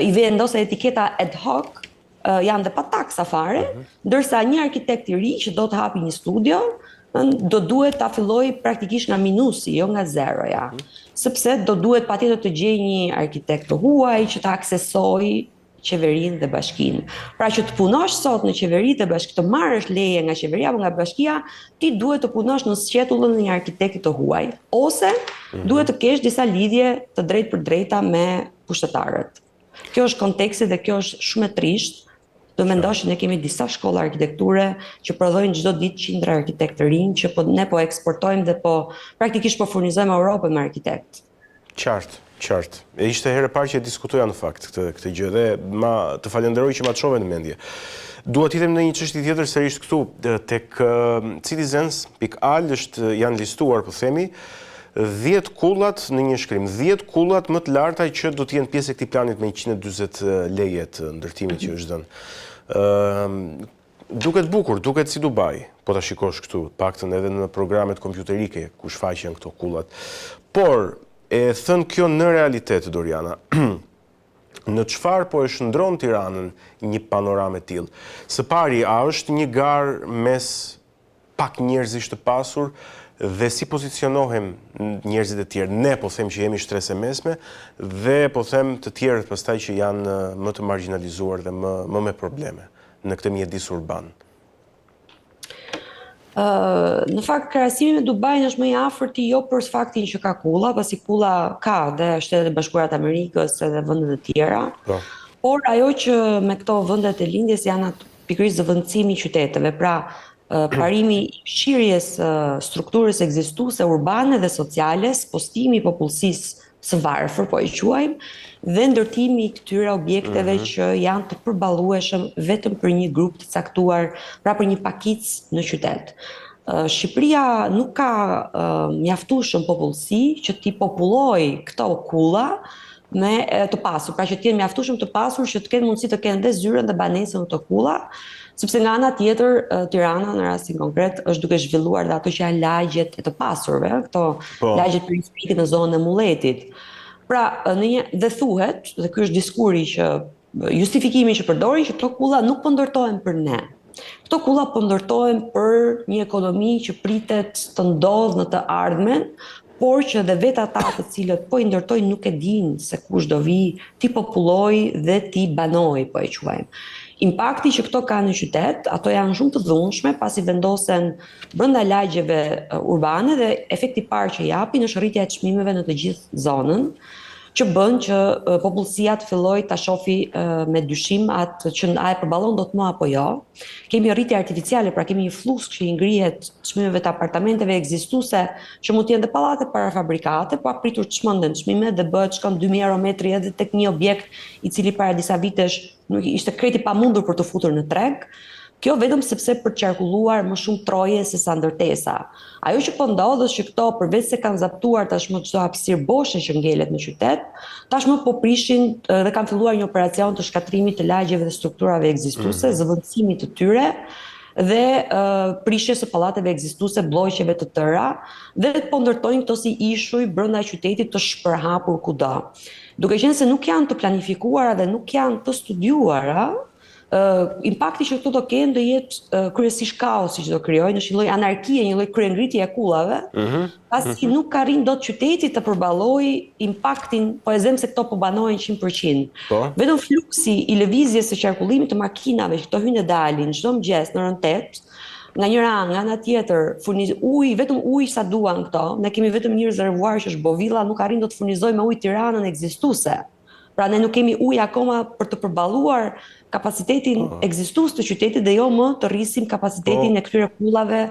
C: i vendosë etiketa ad hoc, janë dhe pa taksa fare, ndërsa një arkitekt i ri që do të hapi një studio, do duhet ta filloj praktikisht nga minusi, jo nga zeroja. Sepse do duhet patjetër të gjej një arkitekt të huaj që ta aksesoj qeverinë dhe bashkinë. Pra që të punosh sot në qeveri dhe bashki, të marrësh leje nga qeveria apo nga bashkia, ti duhet të punosh në sqetullën e një arkitekti të huaj, ose duhet të kesh disa lidhje të drejtë për drejta me pushtetarët. Kjo është konteksti dhe kjo është shumë e trisht. Do mendosh që ne kemi disa shkolla arkitekture që prodhojnë çdo ditë qindra arkitektë të rinj që ne po eksportojmë dhe praktikisht po furnizojmë Europën me arkitekt.
A: Qartë. E ishte herë e parë që e diskutoja në fakt këtë gjë dhe të falenderoj që ma çove në mendje. Dua të them në një çështje tjetër sërish këtu tek Citizens.al janë listuar, po themi, 10 kullat në një shkrim, 10 kullat më të larta që do të jenë pjesë e këtij planit me 140 leje të ndërtimit që është dhënë. Duket bukur, duket si Dubai, po ta shikosh këtu, paktën edhe në programet kompjuterike ku shfaqen këto kullat. Por e thënë kjo në realitet, Doriana, në çfarë po e shndron Tiranën një panoramë e tillë? Së pari, a është një garë mes pak njerëzish të pasur dhe si pozicionohem njerëzit e tjerë? Ne po them që jemi shtresë e mesme dhe po them të tjerët pastaj që janë më të marginalizuar dhe më me probleme në këtë mjedis urban.
C: Në fakt, krahasimi me Dubain është më i afërt jo për faktin që ka kulla, pasi kulla ka dhe Shtetet e Bashkuara të Amerikës edhe vendet e tjera. Por ajo që me këto vendet e lindjes janë pikërisht zëvendësimi i qyteteve, pra parimi i fshirjes strukturës ekzistuese urbane dhe sociale, postimi i popullsisë së varfër, po e quajmë, dhe ndërtimi i këtyre objekteve që janë të përballueshëm vetëm për një grup të caktuar, pra për një pakicë në qytet. Shqipëria nuk ka mjaftueshëm popullsi që t'i popullojë këto kulla me të pasur, pra që të jenë mjaftueshëm të pasur që të kenë mundësi të kenë dhe zyrën dhe banesën në të kulla, sepse nga ana tjetër Tirana në rastin konkret është duke zhvilluar dhe ato që janë lagjet e të pasurve, këto lagjet turistike në zonën e Mulletit. Pra, dhe thuhet, dhe ky është diskuri që justifikimi që përdorin që këto kulla nuk po ndërtohen për ne. Këto kulla po ndërtohen për një ekonomi që pritet të ndodhë në të ardhmen, por që dhe vetë ata të cilët po i ndërtojnë nuk e dinë se kush do vi, ti populloj dhe ti banoj, po e quajmë. Impakti që këto kanë në qytet, ato janë shumë të dhunshme pasi vendosen brenda lagjeve urbane dhe efekti parë që japin është rritja e çmimeve në të gjithë zonën, që bën që popullsia të fillojë ta shohë me dyshim atë që a e përballon dot më apo jo. Kemi rritje artificiale, pra kemi një fluks që i ngrihet çmimeve të apartamenteve ekzistuese, që mund të jenë dhe pallate parafabrikate, po apritur çmenden çmimet dhe bëhet shkon 2000 euro metri edhe tek një objekt i cili para disa vitesh nuk ishte kreti pamundur për të futur në treg. Kjo vetëm sepse për të qarkulluar më shumë troje se sa ndërtesa. Ajo që po ndodh është që këto përveç se kanë zaptuar tashmë çdo hapësirë boshe që ngelet në qytet, tashmë po prishin dhe kanë filluar një operacion të shkatrimit të lagjeve dhe strukturave ekzistuese, zëvendësimit të tyre dhe prishjes së pallateve ekzistuese, bllojqeve të tëra, dhe po ndërtojnë këto si ishuj brenda qytetit të shpërhapur kudo. Duke qenë se nuk janë të planifikuara dhe nuk janë të studiuara, impakti që këto do kenë do jetë kryesisht kaosi që do krijojnë, është një lloj anarkie, një lloj kryengritje e kullave, pasi nuk arrin dot qyteti të përballojë impaktin, po e them se këto po banohen 100%. Vetëm fluksi i lëvizjes së qarkullimit të makinave që këto hyjnë dhe dalin çdo mëngjes në orën 8, nga njëra anë, nga ana tjetër, vetëm ujë sa duan këto, ne kemi vetëm një rezervuar që është Bovilla, nuk arrin dot të furnizojë me ujë Tiranën ekzistuese. Pra ne nuk kemi ujë akoma për të përballuar kapacitetin ekzistues të qytetit dhe jo më të rrisim kapacitetin e këtyre kullave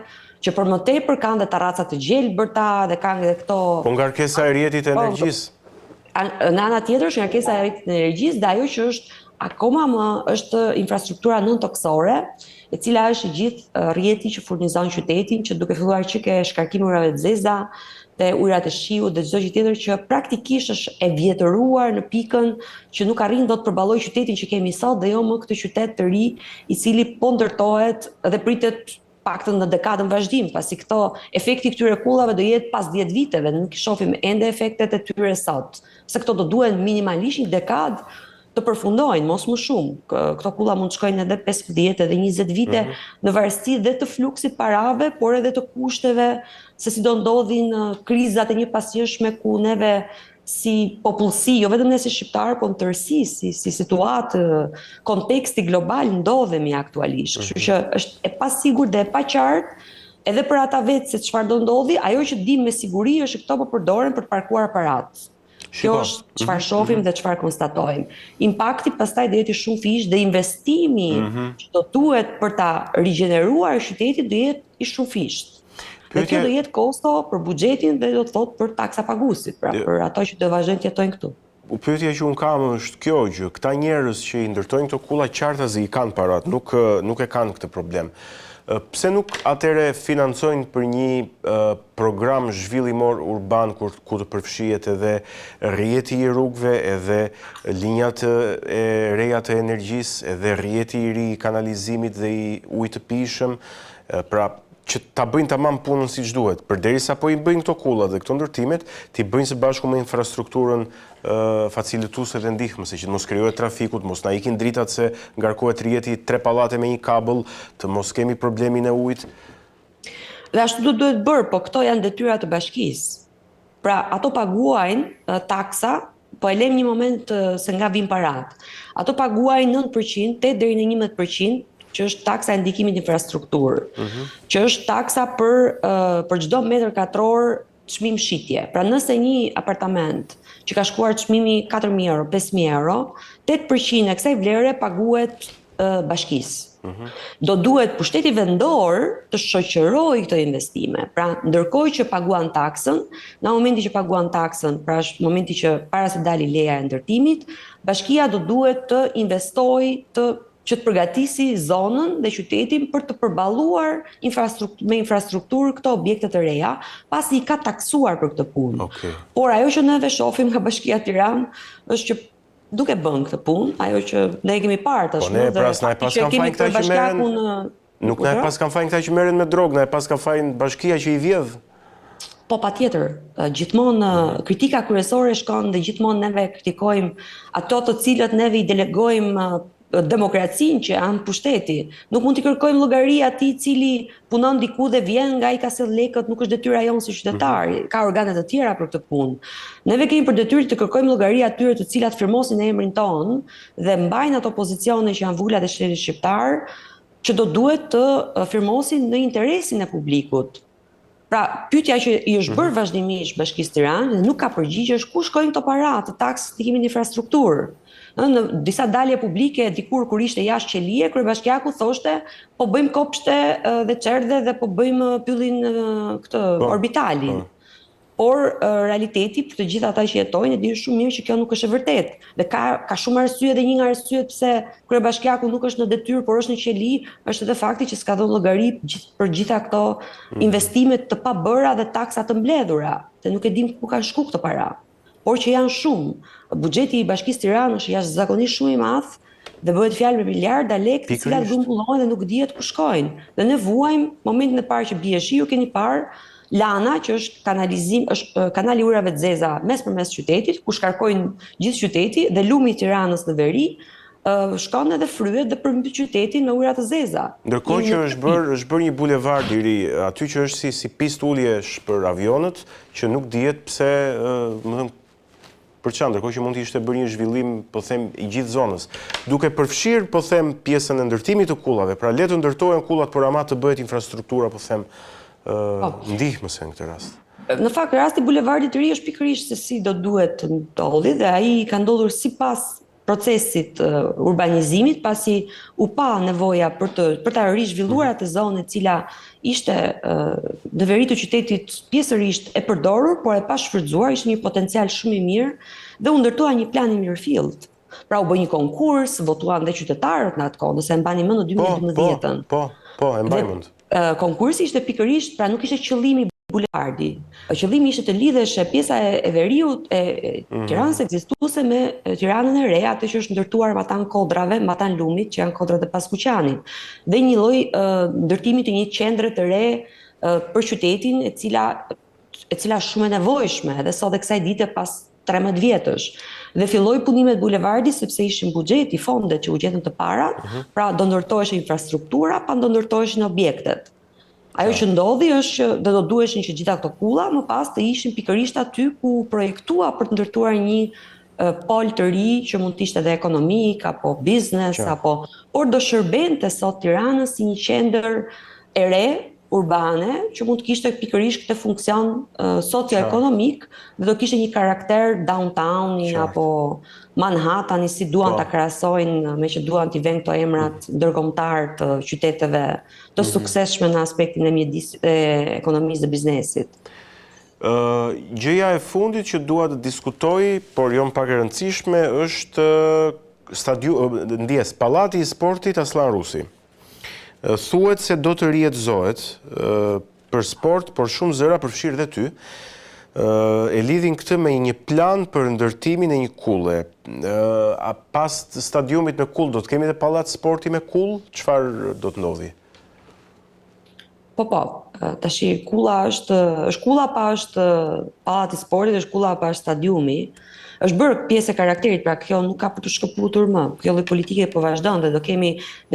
C: që për më tepër kanë dhe terraca të gjelbërta dhe kanë edhe këto.
A: Po ngarkesa e rrjetit të energjisë.
C: Në ana tjetër është ngarkesa e rrjetit të energjisë dhe ajo që është akoma më është infrastruktura nën-toksore, e cila është gjithë rrjeti që furnizon qytetin, që duke filluar që ke shkarkimi ujrave të zeza, dhe ujrat e shiut dhe çdo gjë tjetër që praktikisht është e vjetëruar në pikën që nuk arrin dot të përballojë qytetin që kemi sot dhe jo më këtë qytet të ri i cili po ndërtohet dhe pritet paktën në dekadën vazhdim, pasi efekti këtyre kullave do jetë pas 10 viteve, nuk shohim ende efektet e tyre sot. Se këto do duhen minimalisht një dekadë të përfundojnë, mos më shumë. Këto kulla mund të shkojnë edhe 15 edhe 20 vite në varësi dhe të fluksit parave, por edhe të kushteve, se si do ndodhin krizat e njëpasjeshme ku neve si popullsi, jo vetëm ne si shqiptarë, po në tërësi, si situatë, konteksti global ndodhemi aktualisht. Kështu që është e pasigurt dhe e paqartë edhe për ata vetë se çfarë do ndodhi, ajo që dim me siguri është këto po përdoren për të parkuar aparat. Kjo është çfarë shohim dhe çfarë konstatojmë. Impakti pastaj do jetë shumë fish dhe investimi që do duhet për ta rigjeneruar qytetin do jetë i shumë fish. Dhe kjo do jetë kosto për buxhetin dhe do të thotë për taksa paguesit, pra për ato që do vazhdojnë të jetojnë këtu.
A: Pyetja që unë kam është kjo gjë, këta njerëz që i ndërtojnë këto kulla qartazi i kanë parat, nuk e kanë këtë problem. Pse nuk atëre financojnë për një program zhvillimor urban ku të përfshihet edhe rrjeti i rrugëve, edhe linjat e reja të energjisë, edhe rrjeti i ri i kanalizimit dhe i ujit të pijshëm, pra që ta bëjnë tamam punën siç duhet, përderisa po i bëjnë këto kulla dhe këto ndërtimet, ti bëjnë së bashku me infrastrukturën facilituese dhe ndihmëse, që të mos krijohet trafiku, të mos na ikin dritat se ngarkohet rrjeti 3 pallate me një kabëll, të mos kemi problemin e ujit.
C: Dhe ashtu duhet bërë, po këto janë detyra të bashkisë. Pra, ato paguajnë taksa, po e lem një moment se nga vin parat. Ato paguajnë 9%, 8 deri në 11%, që është taksa e ndikimit në infrastrukturë, që është taksa për çdo metër katror çmim shitje. Pra nëse një apartament që ka shkuar çmimi 4.000 euro, 5.000 euro, 8% e kësaj vlere paguhet bashkisë. Do duhet pushteti vendor të shoqërojë këto investime. Pra, ndërkohë që paguan taksën, në momenti që paguan taksën, pra është momenti që para se dali leja e ndërtimit, bashkia do duhet të investojë, të që të përgatisi zonën dhe qytetin për të përballuar me infrastrukturë këto objekte të reja, pasi i ka taksuar për këtë punë. Por ajo që neve shohim nga Bashkia e Tiranës është që duke bën këtë punë, ajo që ne kemi parë tashmë
A: që kemi këtë bashkiakun nuk na e pas kanë fajin këta që merren me drogë, na e pas kanë fajin bashkia që i vjedh.
C: Po patjetër, gjithmonë kritika kryesore shkon dhe gjithmonë neve kritikojmë ato të cilët neve i delegojmë demokracinë që janë pushteti. Nuk mund t'i kërkojmë llogari atij i cili punon diku dhe vjen nga ai ka sell lekët, nuk është detyra jonë si qytetar, ka organe të tjera për këtë punë. Neve kemi për detyrë të kërkojmë llogari atyre të cilat firmosin në emrin ton dhe mbajnë ato pozicione që janë vulat e shtetit shqiptar, që do duhet të firmosin në interesin e publikut. Pra, pyetja që i është bërë vazhdimisht Bashkisë Tiranës nuk ka përgjigje është ku shkojnë këto para të taksës ndikimin në infrastrukturë. Në disa dalje publike dikur kur ishte jashtë qelie, kryebashkiaku thoshte po bëjmë kopshte dhe çerdhe dhe po bëjmë pyllin këtë orbitalin. Por realiteti për të gjithë ata që jetojnë e dinë shumë mirë që kjo nuk është e vërtetë. Dhe ka shumë arsye dhe një nga arsyet pse kryebashkiaku nuk është në detyrë por është në qeli, është edhe fakti që s'ka dhënë llogari për gjitha këto investimet të pabëra dhe taksa të mbledhura, dhe nuk e dim ku kanë shku këto para. Por që janë shumë. Buxheti i Bashkisë Tiranës është jashtëzakonisht shumë i madh dhe bëhet fjalë me miliarda lekë të cilat grumbullohen dhe nuk dihet ku shkojnë. Dhe ne vuajmë momentin e parë që bie shiu, keni parë Lana, që është kanali ujrave të zeza mes qytetit, ku shkarkojnë gjithë qyteti dhe lumi i Tiranës në veri, shkon edhe fryet dhe përmbyt qytetin me ujra të zeza.
A: Ndërkohë që është bërë një bulevard i ri, aty që është si pistë uljesh për avionët, që nuk dihet pse, për çfarë, ndërkohë që mund të ishte bërë një zhvillim, po them, i gjithë zonës, duke përfshirë, po them, pjesën e ndërtimit të kullave, pra le të ndërtohen kullat, por ama të bëhet infrastruktura, po them, ndihmëse në këtë rast.
C: Në fakt, rasti bulevardit të ri është pikërisht se si do duhet të ndodhi dhe ai ka ndodhur sipas procesit urbanizimit, pasi u pa nevoja për ta rizhvilluar atë zonë e cila ishte në veri të qytetit pjesërisht e përdorur, por e pa shfrytzuar, ishte një potencial shumë i mirë dhe u ndërtua një plan i mirëfillt. Pra u bë një konkurs, votuan dhe qytetarët në atë kohë, nëse e mbani mend në 2012-ën.
A: Po, e mbaj mend.
C: Konkursi ishte pikërisht, pra nuk ishte qëllimi bulevardi. Qëllimi ishte të lidheshe pjesa e veriut e Tiranës ekzistuese me Tiranën e re, atë që është ndërtuar matan kodrave, matan lumit, që janë kodrat e Paskuqanit. Dhe një lloj ndërtimi të një qendre të re për qytetin, e cila shumë e nevojshme, edhe sot e kësaj dite pas 13 vjetësh. Dhe filloi punimet bulevardi sepse ishin buxheti, fondet që u gjetën të parat, pra do ndërtoheshin infrastruktura, pa do ndërtoheshin objektet. Ajo që ndodhi është që do duheshin që gjitha këto kulla më pas të ishin pikërisht aty ku projektua për të ndërtuar një pol të ri që mund të ishte edhe ekonomik apo biznes por do shërbente sot Tiranës si një qendër e re urbane që mund të kishte pikërisht këtë funksion socio-ekonomik dhe do kishte një karakter downtowni apo Manhattani, si duan ta krahasojnë me që duan t'i vënë këto emrat ndërkombëtar të qyteteve të suksesshme në aspektin e ekonomisë dhe biznesit.
A: Gjëja e fundit që dua të diskutoj, por jo më pak e rëndësishme, është Pallati i Sportit Aslan Rusi. Thuhet se do të rihetëzohet për sport, por shumë zëra përfshirë dhe ty, e lidhin këtë me një plan për ndërtimin e një kulle. Pas stadiumit me kull, do të kemi dhe pallat sporti me kull? Çfarë do të ndodhi?
C: Po, tashi kulla është kulla pa është pallati i sportit, është kulla pa është stadiumi. Është bërë pjesë e karakterit, pra kjo nuk ka për të shkëputur më. Kjo lloj politike po vazhdon dhe ne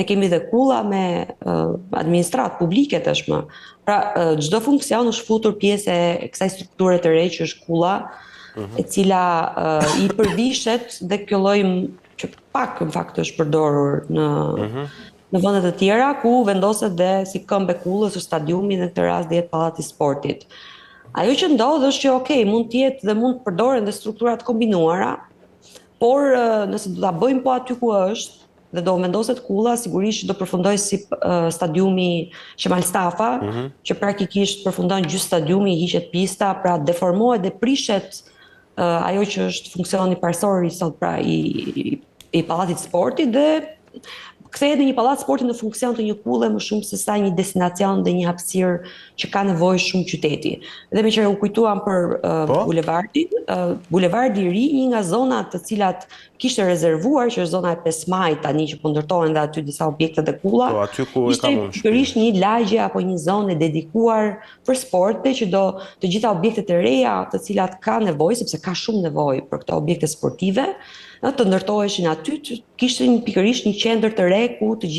C: kemi dhe kulla me administratë publike tashmë. Pra çdo funksion është futur pjesë e kësaj strukture të re që është kulla, e cila i përvishet dhe kjo lloj që pak në fakt është përdorur në vende të tjera ku vendoset dhe si këmbë kullës është stadiumi, në këtë rast dhe jetë pallati i sportit. Ajo që ndodh është që mund të jetë dhe mund të përdoren dhe strukturat kombinuara, por nëse do ta bëjmë po aty ku është dhe do vendoset kulla, sigurisht do përfundoj si stadiumi Qemal Stafa, që praktikisht përfundon gjysmë stadiumi, hiqet pista, pra deformohet dhe prishet ajo që është funksioni parsor i sot pra i pallatit sportit dhe kthehet në një pallat sporti në funksion të një kulle më shumë se sa një destinacion dhe një hapësirë që ka nevojë shumë qyteti. Dhe me që u kujtuam për bulevardin, bulevardi i ri, një nga zonat të cilat kishte rezervuar, që është zona e 5 Majit tani që po ndërtohen dhe aty disa objekte dhe kulla.
A: Po aty ku e kam unë.
C: Pikërisht një lagje apo një zonë e dedikuar për sporte që do të gjitha objektet e reja të cilat ka nevojë, sepse ka shumë nevojë për këto objekte sportive, të ndërtoheshin aty, kishin pikërisht një qendër të re ku të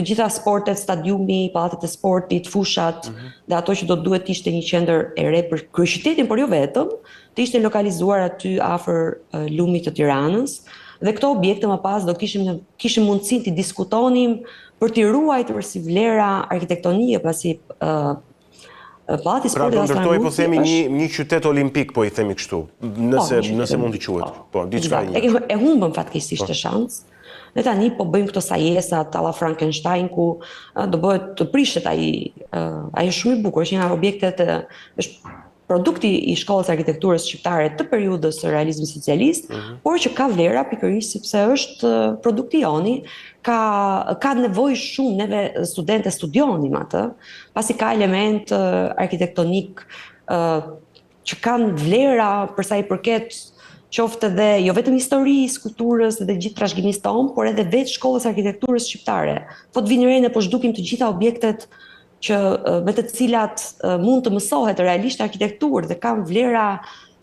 C: gjitha sportet, stadiumi, pallatet e sportit, fushat, dhe ato që do duhet ishte një qendër e re për kryeqytetin, por jo vetëm, të ishte lokalizuar aty afër lumit të Tiranës. Dhe këto objekte më pas do kishim mundësinë të diskutonim për t'i ruajtur si vlera arkitektonike, pasi pallati i sportit
A: do ndërtoj, po themi një qytet olimpik, po i themi kështu, nëse mund të quhet. Po, diçka
C: e humbëm fatkeqësisht të shans. Ne tani po bëjmë këto sajesat alla Frankenstein ku do bëhet të prishet ai është shumë i bukur, është një nga objektet, është produkti i shkollës arkitekturës shqiptare të periudhës së realizmit socialist, por që ka vlera pikërisht sepse është produkti joni, ka nevojë shumë, neve studentë studionim atë, pasi ka element arkitektonik që kanë vlera për sa i përket qoftë edhe jo vetëm historisë, kulturës dhe gjithë trashëgimisë tonë, por edhe vetë shkollës arkitekturës shqiptare. Po të vinë re ne po zhdukim të gjitha objektet që me të cilat mund të mësohet realisht arkitekturë dhe kanë vlera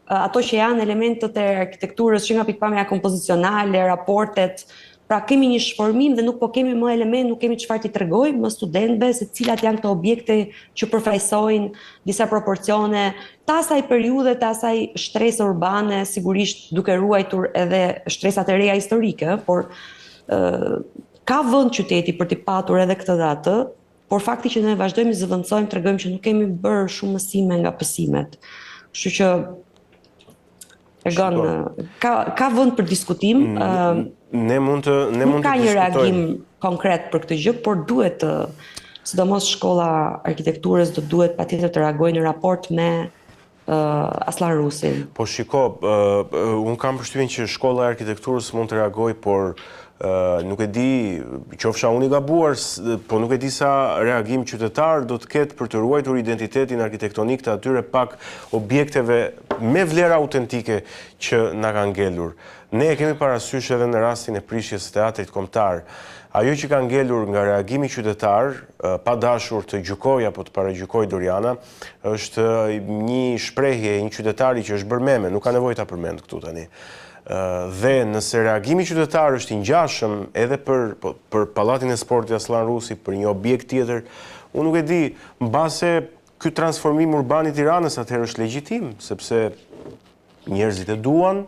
C: ato që janë elementët e arkitekturës që nga pikpamja kompozicionale, raportet. Pra kemi një shformim dhe nuk po kemi më element, nuk kemi çfarë t'i tregojmë më studentëve se cilat janë këto objekte që përfaqësojnë disa proporcione të asaj periudhe, të asaj shtrese urbane, sigurisht duke ruajtur edhe shtresat e reja historike, por ka vend qyteti për t'i patur edhe këtë dhe atë, por fakti që ne vazhdojmë të zëvendësojmë tregojmë që nuk kemi bërë shumë mësime nga pësimet. Kështu që ka vend për diskutim.
A: Ne mund të diskutojmë.
C: Nuk ka një reagim konkret për këtë gjë, por duhet, sidomos shkolla arkitekturës do duhet patjetër të reagojë në raport me Aslan Rusin.
A: Po shiko, unë kam përshtypjen që shkolla e arkitekturës mund të reagojë, por nuk e di, qofsha unë i gabuar, po nuk e di sa reagim qytetar do të ketë për të ruajtur identitetin arkitektonik të atyre pak objekteve me vlera autentike që na kanë ngelur. Ne e kemi parasysh edhe në rastin e prishjes së teatrit kombëtar. Ajo që ka ngelur nga reagimi qytetar, pa dashur të gjykoj apo të paragjykoj Doriana, është një shprehje, një qytetari që është bërë meme, nuk ka nevojë ta përmend këtu tani. Dhe nëse reagimi qytetar është i ngjashëm edhe për pallatin e sportit Aslan Rusi, për një objekt tjetër, unë nuk e di, mbase ky transformim urban i Tiranës atëherë është legjitim, sepse njerëzit e duan.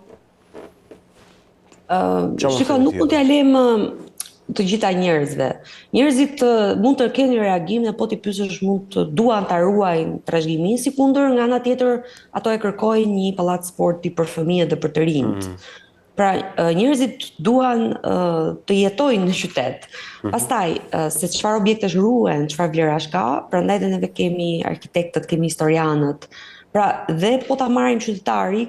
C: Shiko, nuk mund t'ja lem të gjitha njerëzve. Njerëzit mund të kenë një reagim dhe po t'i pyesësh mund të duan ta ruajnë trashëgiminë, si kundër nga ana tjetër ato e kërkojnë një pallat sporti për fëmijët dhe për të rinjt. Pra njerëzit duan të jetojnë në qytet. Pastaj se çfarë objektesh ruhen, çfarë vlerash ka, prandaj edhe neve kemi arkitektët, kemi historianët. Pra dhe po ta marrim qytetari,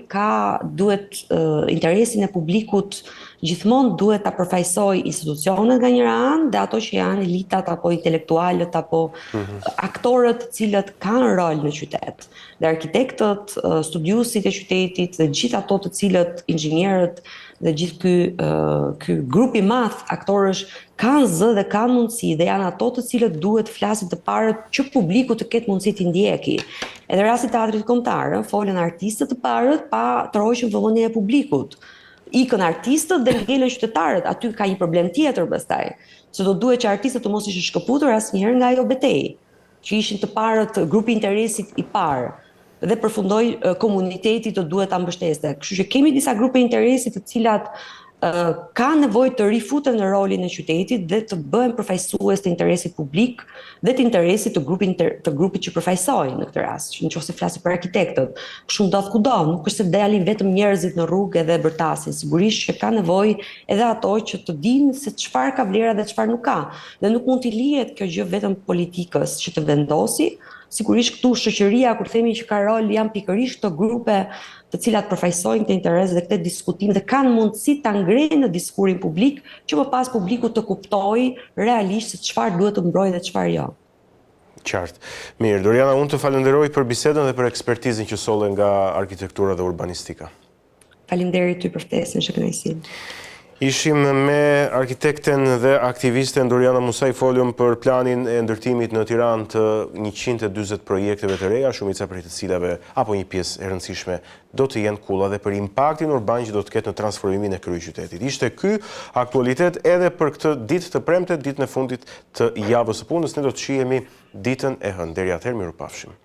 C: duhet interesin e publikut gjithmonë duhet ta përfaqësoj institucionet nga njëra anë dhe ato që janë elitat apo intelektualët apo aktorët të cilët kanë rol në qytet. Dhe arkitektët, studiuesit e qytetit dhe gjithë ato të cilët inxhinierët dhe gjithë ky grup i madh aktorësh kanë zë dhe kanë mundësi dhe janë ato të cilët duhet flasin të parët që publiku të ketë mundësi të ndjeki. Edhe rasti i teatrit kombëtar, folën artistët të parët pa troqën vëmendjen e publikut. Ikën artistët dhe ngelen qytetarët, aty ka një problem tjetër pastaj. Se do duhet që artistët të mos ishin shkëputur asnjëherë nga ajo betejë, që ishin të parët grupi interesit i parë dhe përfundoi komuniteti të duhet ta mbështeste. Kështu që kemi disa grupe interesi të cilat ka nevojë të rifuten në rolin e qytetit dhe të bëhen përfaqësues të interesit publik dhe të interesit të grupit që përfaqësojnë në këtë rast, që nëse flasim për arkitektët, kështu ndodh kudo, nuk është se dalin vetëm njerëzit në rrugë edhe bërtasin, sigurisht që ka nevojë edhe ato që të dinë se çfarë ka vlera dhe çfarë nuk ka. Dhe nuk mund t'i lihet kjo gjë vetëm politikës që të vendosi, sigurisht këtu shoqëria, kur themi që ka rol, janë pikërisht këto grupe të cilat përfaqësojnë këtë interes dhe këtë diskutim dhe kanë mundësi ta ngrenë në diskurin publik, që më pas publiku të kuptojë realisht se çfarë duhet të mbrojë dhe çfarë jo.
A: Qartë. Mirë, Doriana, unë të falenderoj për bisedën dhe për ekspertizën që solle nga arkitektura dhe urbanistika.
C: Faleminderit ty për ftesën, shkënaqësi.
A: Ishim me arkitekten dhe aktivisten Doriana Musaj, folëm për planin e ndërtimit në Tiranë të 140 projekteve të reja, shumica prej të cilave apo një pjesë e rëndësishme do të jenë kulla dhe për impaktin urban që do të ketë në transformimin e kryeqytetit. Ishte ky aktualitet edhe për këtë ditë të premte, ditën e fundit të javës së punës. Ne do të shihemi ditën e hënë. Deri atëherë, mirupafshim.